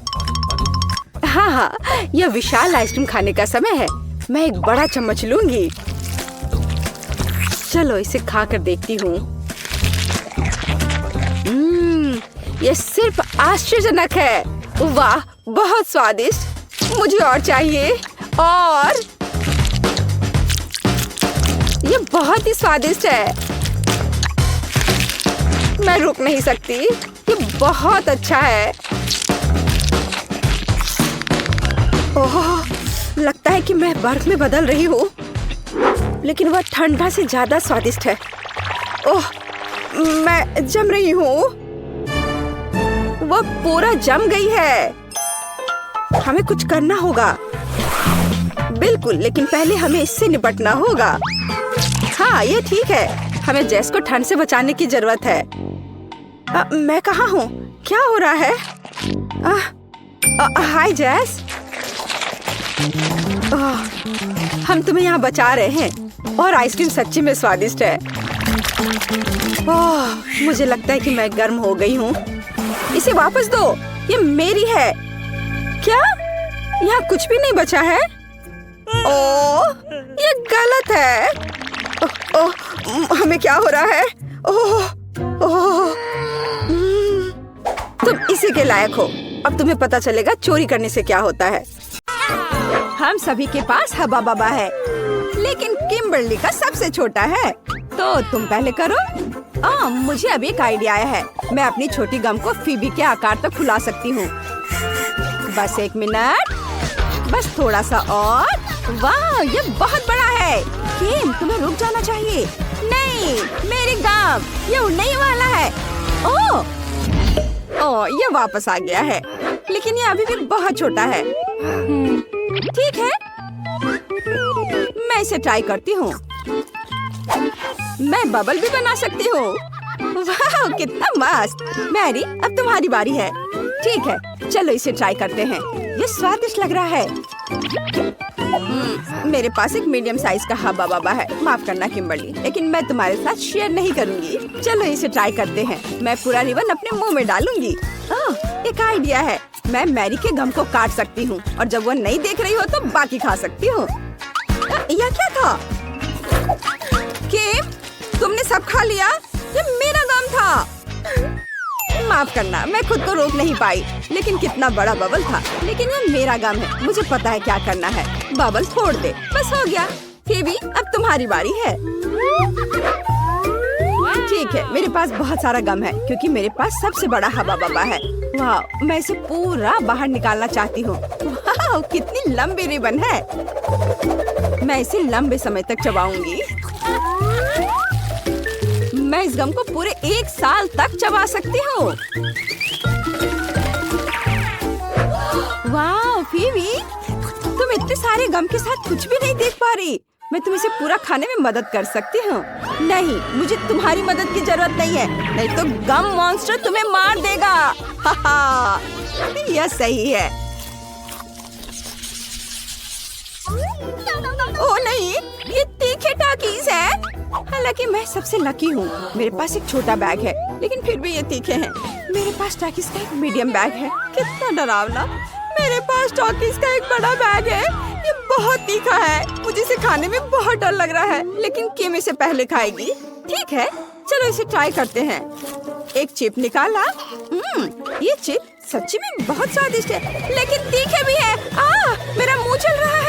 हाँ, यह विशाल आइसक्रीम खाने का समय है। मैं एक बड़ा चम्मच लूंगी। चलो इसे खा कर देखती हूँ। ये सिर्फ आश्चर्यजनक है। वाह, बहुत स्वादिष्ट। मुझे और चाहिए। और ये बहुत ही स्वादिष्ट है। मैं रुक नहीं सकती। ये बहुत अच्छा है। ओह, लगता है कि मैं बर्फ में बदल रही हूँ, लेकिन वह ठंडा से ज्यादा स्वादिष्ट है। ओह, मैं जम रही हूँ। वह पूरा जम गई है। हमें कुछ करना होगा। बिल्कुल, लेकिन पहले हमें इससे निपटना होगा। हाँ, ये ठीक है। हमें जेस को ठंड से बचाने की जरूरत है। मैं कहाँ हूँ? क्या हो रहा है? हाय जेस। हम तुम्हें यहाँ बचा रहे हैं और आइसक्रीम सच्ची में स्वादिष्ट है। मुझे लगता है कि मैं गर्म हो गई हूँ। इसे वापस दो, ये मेरी है। क्या? यहाँ कुछ भी नहीं बचा है? ओह, ये गलत है। हमें क्या हो रहा है? तुम इसी के लायक हो। अब तुम्हें पता चलेगा चोरी करने से क्या होता है। हम सभी के पास हब्बा बब्बा है, लेकिन किम्बर्ली का सबसे छोटा है। तो तुम पहले करो। मुझे अभी एक आइडिया आया है। मैं अपनी छोटी गम को फीबी के आकार तक फुला सकती हूँ। बस 1 मिनट, बस थोड़ा सा और। वाह, ये बहुत बड़ा है। किम, तुम्हें रुक जाना चाहिए। नहीं, मेरी गम, ये उड़ने ही वाला है। ओह, ये वापस आ गया है, लेकिन ये अभी भी बहुत छोटा है। ठीक है, मैं इसे ट्राई करती हूँ। मैं बबल भी बना सकती हूँ। वाह, कितना मस्त। मैरी, अब तुम्हारी बारी है। ठीक है, चलो इसे ट्राई करते हैं। ये स्वादिष्ट लग रहा है। मेरे पास एक मीडियम साइज का हब्बा बब्बा है। माफ करना किम्बर्ली, लेकिन मैं तुम्हारे साथ शेयर नहीं करूंगी। चलो इसे ट्राई करते हैं। मैं पूरा रिबन अपने मुंह में डालूंगी। एक आइडिया है। मैं मैरी के गम को काट सकती हूँ और जब वो नहीं देख रही हो तो बाकी खा सकती हूँ। यह क्या था? किम, तुमने सब खा लिया? ये मेरा गम था। माफ करना, मैं खुद को रोक नहीं पाई। लेकिन कितना बड़ा बबल था। लेकिन ये मेरा गम है, मुझे पता है क्या करना है। बबल फोड़ दे। बस हो गया। फेबी, अब तुम्हारी बारी है। ठीक है, मेरे पास बहुत सारा गम है क्योंकि मेरे पास सबसे बड़ा हब्बा बब्बा है। वाह, मैं इसे पूरा बाहर निकालना चाहती हूँ। वाह, कितनी लंबी रिबन है। मैं इसे लंबे समय तक चबाऊंगी। मैं इस गम को पूरे 1 साल तक चबा सकती हूँ। वाह फीबी, तुम इतने सारे गम के साथ कुछ भी नहीं देख पा रही। मैं तुम इसे पूरा खाने में मदद कर सकती हूँ। नहीं, मुझे तुम्हारी मदद की जरूरत नहीं है, नहीं तो गम मॉन्स्टर तुम्हें मार देगा। हाहा, यह सही है। ओह नहीं, ये तीखे टाकीज है। हालांकि मैं सबसे लकी हूँ। मेरे पास एक छोटा बैग है, लेकिन फिर भी ये तीखे हैं। मेरे पास टाकीज का एक मीडियम बैग है। कितना डरावना। मेरे पास टाकीज का एक बड़ा बैग है। ये बहुत तीखा है। मुझे इसे खाने में बहुत डर लग रहा है, लेकिन किम इसे पहले खाएगी। ठीक है, चलो इसे ट्राई करते हैं। एक चिप निकाला। ये चिप सच्ची में बहुत स्वादिष्ट है, लेकिन तीखे भी है। मेरा मुंह चल रहा है।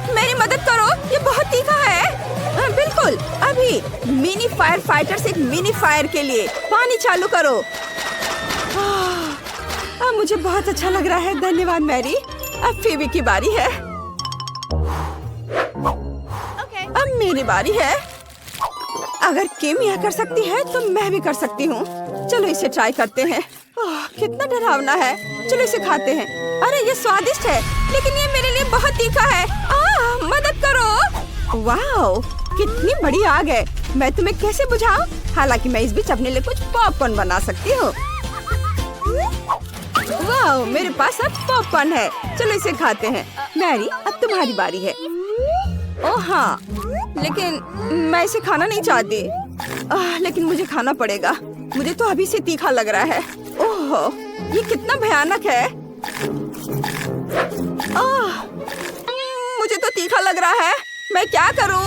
मेरी मदद करो, ये बहुत तीखा है। बिल्कुल, अभी मिनी फायर फाइटर्स एक मिनी फायर के लिए पानी चालू करो। मुझे बहुत अच्छा लग रहा है। धन्यवाद मैरी। अब फेबी की बारी है। अब मेरी बारी है। अगर किम यह कर सकती है तो मैं भी कर सकती हूँ। चलो इसे ट्राई करते हैं। कितना डरावना है। चलो इसे खाते हैं। अरे ये स्वादिष्ट है, लेकिन ये मेरे लिए बहुत तीखा है। मदद करो। वाह, कितनी बड़ी आग है। मैं तुम्हें कैसे बुझाऊं? हालांकि मैं इस बीच अपने लिए कुछ पॉपकॉर्न बना सकती हूँ। वाह, मेरे पास अब पॉपकॉर्न है। चलो इसे खाते हैं। मैरी, अब तुम्हारी बारी है। ओह हाँ, लेकिन मैं इसे खाना नहीं चाहती। लेकिन मुझे खाना पड़ेगा। मुझे तो अभी से तीखा लग रहा है। ओह, ये कितना भयानक है। मुझे तो तीखा लग रहा है। मैं क्या करूं?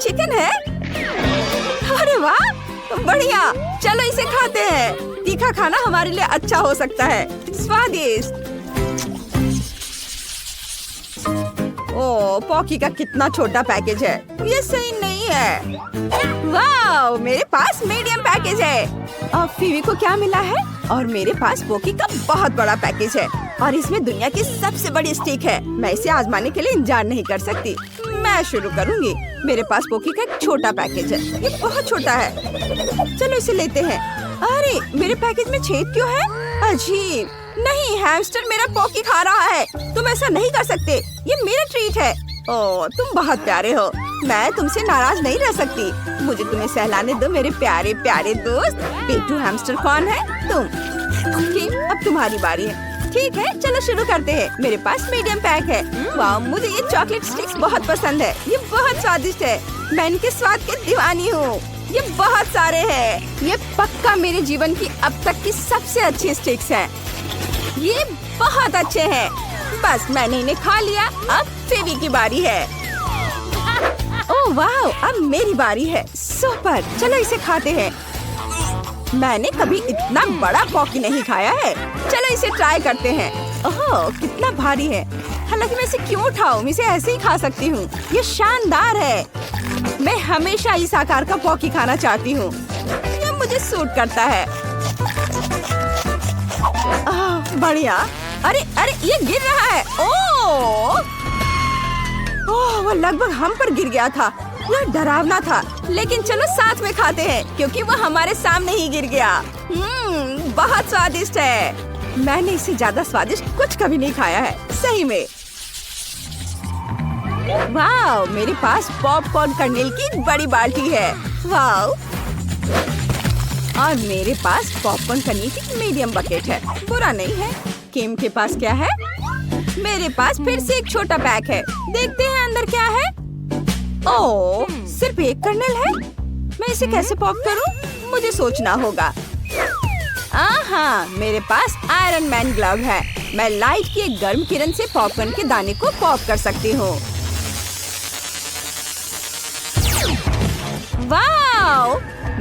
चिकन है? अरे वाह, बढ़िया। चलो इसे खाते हैं। तीखा खाना हमारे लिए अच्छा हो सकता है। स्वादिष्ट। ओह, पॉकी का कितना छोटा पैकेज है। ये सही नहीं है। वाह, मेरे पास मीडियम पैकेज है। और फीवी को क्या मिला है? और मेरे पास पॉकी का बहुत बड़ा पैकेज है और इसमें दुनिया की सबसे बड़ी स्टिक है। मैं इसे आजमाने के लिए इंतजार नहीं कर सकती। मैं शुरू करूंगी। मेरे पास पॉकी का एक छोटा पैकेज है। ये बहुत छोटा है। चलो इसे लेते हैं। अरे, मेरे पैकेज में छेद क्यों है? अजीब। नहीं, हैमस्टर मेरा पॉकी खा रहा है। तुम ऐसा नहीं कर सकते। ये मेरा ट्रीट है। ओह, तुम बहुत प्यारे हो। मैं तुमसे नाराज नहीं रह सकती। मुझे तुम्हें सहलाने दो मेरे प्यारे प्यारे दोस्त। पेटू हैमस्टर कौन है? तुम। ठीक, अब तुम्हारी बारी है। ठीक है, चलो शुरू करते हैं। मेरे पास मीडियम पैक है। वाह, मुझे ये चॉकलेट स्टिक्स बहुत पसंद है। ये बहुत स्वादिष्ट है। मैं इनके स्वाद की दीवानी हूँ। ये बहुत सारे हैं। ये पक्का मेरे जीवन की अब तक की सबसे अच्छी स्टिक्स हैं। ये बहुत अच्छे हैं। बस मैंने इन्हें खा लिया। अब फेवी की बारी है। ओह वाह, अब मेरी बारी है। सुपर, चलो इसे खाते हैं। मैंने कभी इतना बड़ा पॉकी नहीं खाया है। चलो इसे ट्राई करते हैं। ओह, कितना भारी है। हालांकि मैं इसे क्यों उठाऊं? मैं इसे ऐसे ही खा सकती हूँ। ये शानदार है। मैं हमेशा इस आकार का पॉकी खाना चाहती हूँ। ये मुझे सूट करता है। बढ़िया। अरे अरे, ये गिर रहा है। ओह, वो लगभग हम पर गिर गया था। यह डरावना था। लेकिन चलो साथ में खाते हैं क्योंकि वो हमारे सामने ही गिर गया। बहुत स्वादिष्ट है। मैंने इससे ज्यादा स्वादिष्ट कुछ कभी नहीं खाया है, सही में। वाह, मेरे पास पॉपकॉर्न कर्नेल की बड़ी बाल्टी है। वाह, और मेरे पास पॉपकॉर्न कर्नेल की मीडियम बकेट है। बुरा नहीं है। किम के पास क्या है? मेरे पास फिर से एक छोटा पैक है। देखते हैं अंदर क्या है। ओह, सिर्फ एक कर्नेल है। मैं इसे कैसे पॉप करूं? मुझे सोचना होगा। हाँ, मेरे पास आयरन मैन ग्लव है। मैं लाइट की एक गर्म किरण से पॉपकॉर्न के दाने को पॉप कर सकती हूँ। वाह,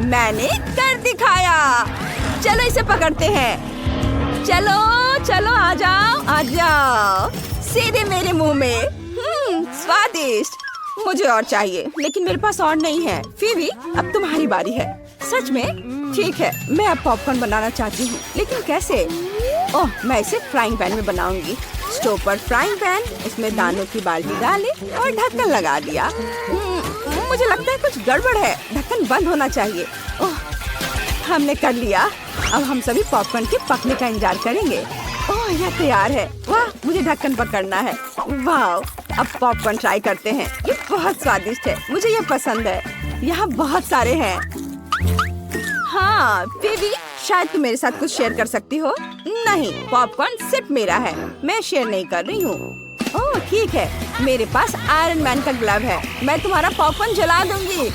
मैंने कर दिखाया। चलो इसे पकड़ते हैं। चलो चलो, आ जाओ आ जाओ, सीधे मेरे मुंह में। स्वादिष्ट। मुझे और चाहिए, लेकिन मेरे पास और नहीं है। फीवी, अब तुम्हारी बारी है। सच में? ठीक है, मैं अब पॉपकॉर्न बनाना चाहती हूँ, लेकिन कैसे? ओह, मैं इसे फ्राइंग पैन में बनाऊंगी। स्टोव पर फ्राइंग पैन, इसमें दानों की बाल्टी डाले और ढक्कन लगा दिया। मुझे लगता है कुछ गड़बड़ है। ढक्कन बंद होना चाहिए। ओह, हमने कर लिया। अब हम सभी पॉपकॉर्न के पकने का इंतजार करेंगे। ओह, यह तैयार है। वाह, मुझे ढक्कन पकड़ना है। वाह, अब पॉपकॉर्न ट्राई करते हैं। ये बहुत स्वादिष्ट है। मुझे ये पसंद है। यहाँ बहुत सारे हैं। हाँ, बेबी, शायद तुम मेरे साथ कुछ शेयर कर सकती हो। नहीं, पॉपकॉर्न सिर्फ मेरा है। मैं शेयर नहीं कर रही हूँ। ओह, ठीक है। मेरे पास आयरन मैन का ग्लव है। मैं तुम्हारा पॉपकॉर्न जला दूंगी।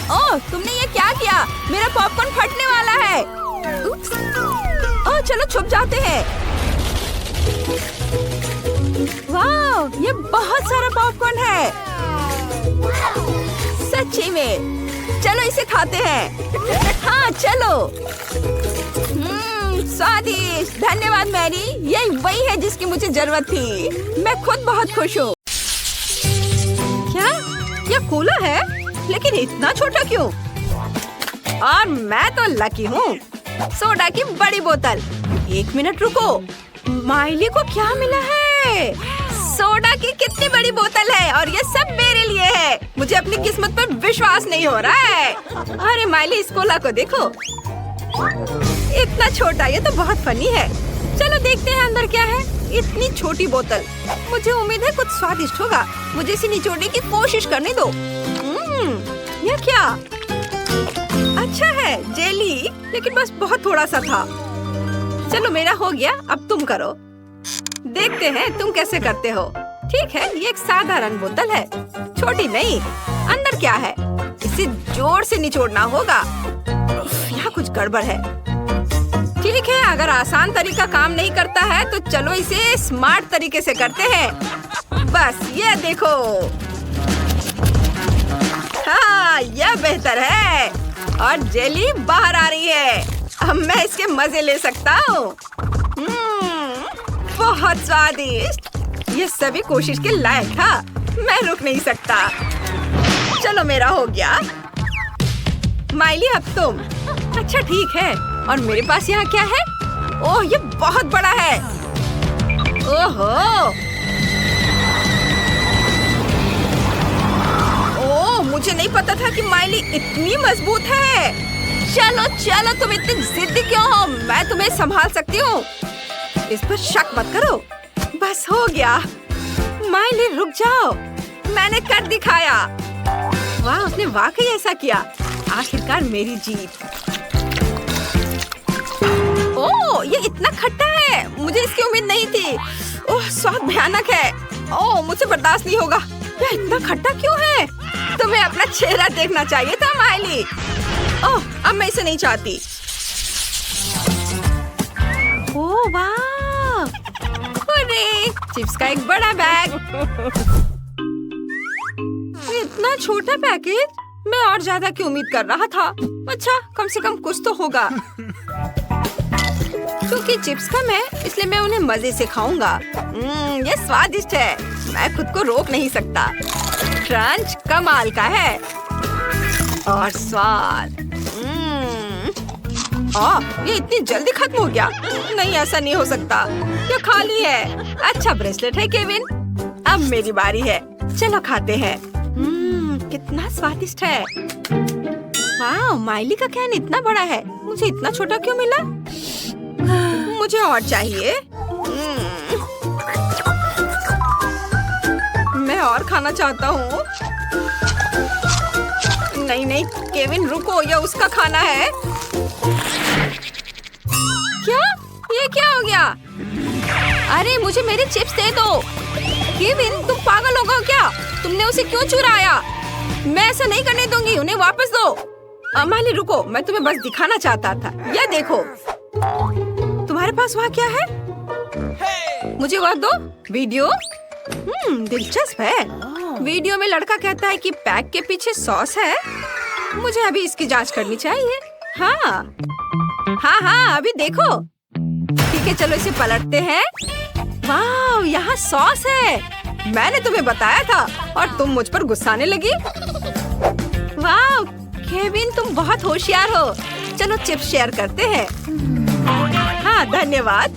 ओह, तुमने ये क्या किया? मेरा पॉपकॉर्न फटने वाला है। ओह, चलो छुप जाते हैं। वाह, ये बहुत सारा पॉपकॉर्न है। सच्ची में। चलो इसे खाते हैं। हाँ, चलो। स्वादिष्ट। धन्यवाद मैरी। यही वही है जिसकी मुझे जरूरत थी। मैं खुद बहुत खुश हूँ। क्या? यह कूलर है? लेकिन इतना छोटा क्यों? और मैं तो लकी हूँ। सोडा की बड़ी बोतल। एक मिनट रुको, माइली को क्या मिला है? सोडा की कितनी बड़ी बोतल है और ये सब मेरे लिए है। मुझे अपनी किस्मत पर विश्वास नहीं हो रहा है। अरे माइली, इस कोला को देखो, इतना छोटा। ये तो बहुत फनी है। चलो देखते हैं अंदर क्या है। इतनी छोटी बोतल। मुझे उम्मीद है कुछ स्वादिष्ट होगा। मुझे इसे निचोड़ने की कोशिश करने दो। यह क्या? अच्छा है, जेली, लेकिन बस बहुत थोड़ा सा था। चलो मेरा हो गया, अब तुम करो। देखते हैं तुम कैसे करते हो। ठीक है, ये एक साधारण बोतल है, छोटी नहीं। अंदर क्या है? इसे जोर से निचोड़ना होगा। यहाँ कुछ गड़बड़ है। ठीक है, अगर आसान तरीका काम नहीं करता है तो चलो इसे स्मार्ट तरीके से करते हैं। बस ये देखो। हाँ, यह बेहतर है। और जेली बाहर आ रही है। अब मैं इसके मजे ले सकता हूँ। बहुत स्वादिष्ट। ये सभी कोशिश के लायक था। मैं रुक नहीं सकता। चलो, मेरा हो गया। माइली, अब तुम। अच्छा, ठीक है। और मेरे पास यहाँ क्या है? ओह, ये बहुत बड़ा है। ओहो, ओह, मुझे नहीं पता था कि माइली इतनी मजबूत है। चलो चलो, तुम इतनी जिद्दी क्यों हो? मैं तुम्हें संभाल सकती हूँ। इस पर शक मत करो। बस हो गया। माइली, रुक जाओ। मैंने कर दिखाया। वाह, उसने वाकई ऐसा किया। आखिरकार मेरी जीत। ओह, ये इतना खट्टा है। मुझे इसकी उम्मीद नहीं थी। ओह, स्वाद भयानक है। ओह, मुझसे बर्दाश्त नहीं होगा। यह इतना खट्टा क्यों है? तुम्हें अपना चेहरा देखना चाहिए था, माइली। ओह, अब मैं इसे नहीं चाहती। ओह वाह, अरे चिप्स का एक बड़ा बैग। इतना छोटा पैकेज। मैं और ज्यादा की उम्मीद कर रहा था। अच्छा, कम से कम कुछ तो होगा। क्योंकि चिप्स कम है, इसलिए मैं उन्हें मजे से खाऊंगा। ये स्वादिष्ट है। मैं खुद को रोक नहीं सकता। क्रंच कमाल का है। और स्वाद। ये इतनी जल्दी खत्म हो गया। नहीं, ऐसा नहीं हो सकता। ये खाली है। अच्छा ब्रेसलेट है, केविन। अब मेरी बारी है। चलो खाते हैं। कितना स्वादिष्ट है। वाह, माइली का कैन इतना बड़ा है। मुझे इतना छोटा क्यों मिला? मुझे और चाहिए। मैं और खाना चाहता हूँ। नहीं नहीं, केविन रुको, यह उसका खाना है। क्या? ये क्या हो गया? अरे, मुझे मेरे चिप्स दे दो। केविन, तुम पागल हो गए क्या? तुमने उसे क्यों चुराया? मैं ऐसा नहीं करने दूंगी। उन्हें वापस दो। माली, रुको, मैं तुम्हें बस दिखाना चाहता था। यह देखो। तुम्हारे पास वहाँ क्या है? मुझे वह दो। वीडियो। दिलचस्प है। वीडियो में लड़का कहता है कि पैक के पीछे सॉस है। मुझे अभी इसकी जांच करनी चाहिए। हाँ हाँ, अभी देखो। ठीक है, चलो इसे पलटते हैं। वाह, यहाँ सॉस है। मैंने तुम्हें बताया था और तुम मुझ पर गुस्साने लगी। वाह, केविन, तुम बहुत होशियार हो। चलो चिप्स शेयर करते हैं। हाँ, धन्यवाद।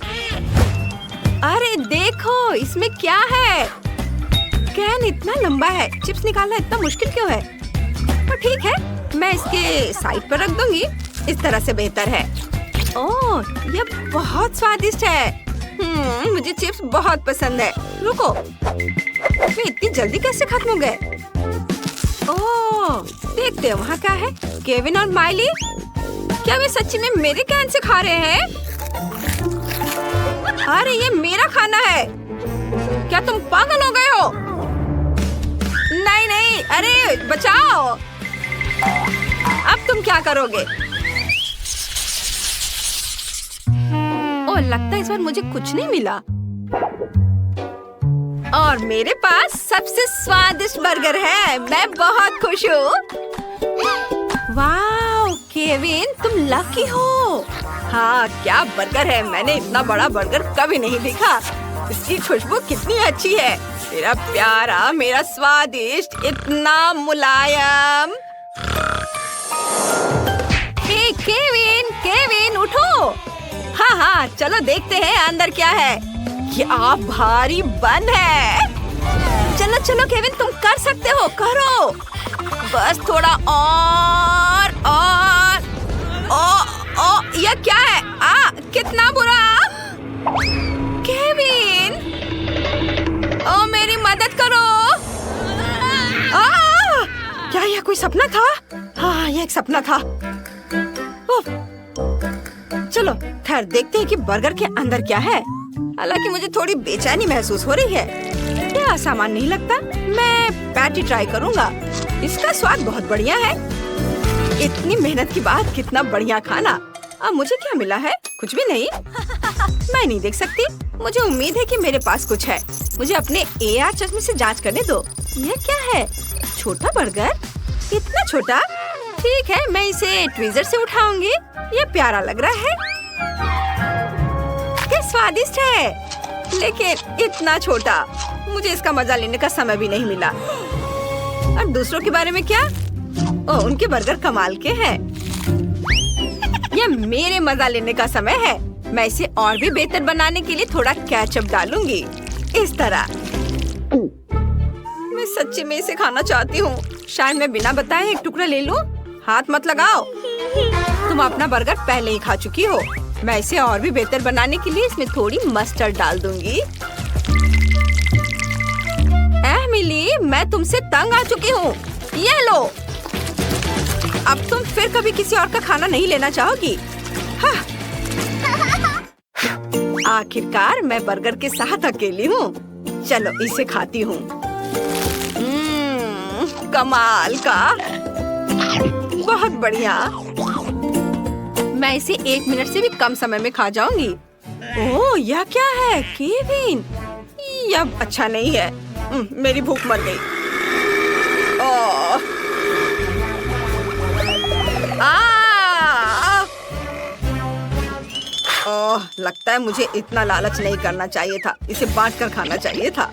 अरे देखो, इसमें क्या है? कैन इतना लंबा है। चिप्स निकालना इतना मुश्किल क्यों है? तो ठीक है, मैं इसके साइड पर रख दूंगी। इस तरह से बेहतर है। ओह, ये बहुत स्वादिष्ट है। मुझे चिप्स बहुत पसंद है। रुको, वे इतनी जल्दी कैसे खत्म हो गए? ओह, देखते हैं वहाँ क्या है। केविन और माइली, क्या वे सच्ची में मेरे कैन से खा रहे हैं? अरे, ये मेरा खाना है। क्या तुम पागल हो गए हो? नहीं नहीं, अरे बचाओ। अब तुम क्या करोगे? ओह, लगता है इस बार मुझे कुछ नहीं मिला। और मेरे पास सबसे स्वादिष्ट बर्गर है। मैं बहुत खुश हूँ। वाह, केविन, तुम लकी हो। हाँ, क्या बर्गर है। मैंने इतना बड़ा बर्गर कभी नहीं देखा। इसकी खुशबू कितनी अच्छी है। मेरा प्यारा, मेरा स्वादिष्ट, इतना मुलायम। हे केविन, केविन, उठो। हाँ हाँ, चलो देखते हैं अंदर क्या है। क्या भारी बन है। चलो चलो केविन, तुम कर सकते हो। करो, बस थोड़ा और। यह क्या है? कितना बुरा। केविन, ओ मेरी मदद करो। क्या यह कोई सपना था? हाँ, यह एक सपना था। चलो खैर, देखते हैं कि बर्गर के अंदर क्या है। हालांकि मुझे थोड़ी बेचैनी महसूस हो रही है। यह आसान नहीं लगता। मैं पैटी ट्राई करूंगा। इसका स्वाद बहुत बढ़िया है। इतनी मेहनत के बाद कितना बढ़िया खाना। अब मुझे क्या मिला है? कुछ भी नहीं। मैं नहीं देख सकती। मुझे उम्मीद है कि मेरे पास कुछ है। मुझे अपने AR चश्मे से जांच करने दो। यह क्या है? छोटा बर्गर? इतना छोटा? ठीक है, मैं इसे ट्विज़र से उठाऊंगी। ये प्यारा लग रहा है। ये स्वादिष्ट है, लेकिन इतना छोटा। मुझे इसका मजा लेने का समय भी नहीं मिला। और दूसरों के बारे में क्या? ओह, उनके बर्गर कमाल के हैं। ये मेरे मजा लेने का समय है। मैं इसे और भी बेहतर बनाने के लिए थोड़ा केचप डालूंगी, इस तरह। मैं सच्ची में इसे खाना चाहती हूँ। शायद मैं बिना बताए एक टुकड़ा ले लूं। हाथ मत लगाओ। तुम अपना बर्गर पहले ही खा चुकी हो। मैं इसे और भी बेहतर बनाने के लिए इसमें थोड़ी मस्टर्ड डाल दूंगी। मिली, मैं तुमसे तंग आ चुकी हूँ। ये लो। अब तुम फिर कभी किसी और का खाना नहीं लेना चाहोगी? हाँ। आखिरकार मैं बर्गर के साथ अकेली हूँ। चलो इसे खाती हूँ। कमाल का, बहुत बढ़िया। मैं इसे 1 मिनट से भी कम समय में खा जाऊंगी। ओह, यह क्या है? केविन, यह अच्छा नहीं है। मेरी भूख मर गई। ओह, लगता है मुझे इतना लालच नहीं करना चाहिए था। इसे बांटकर खाना चाहिए था।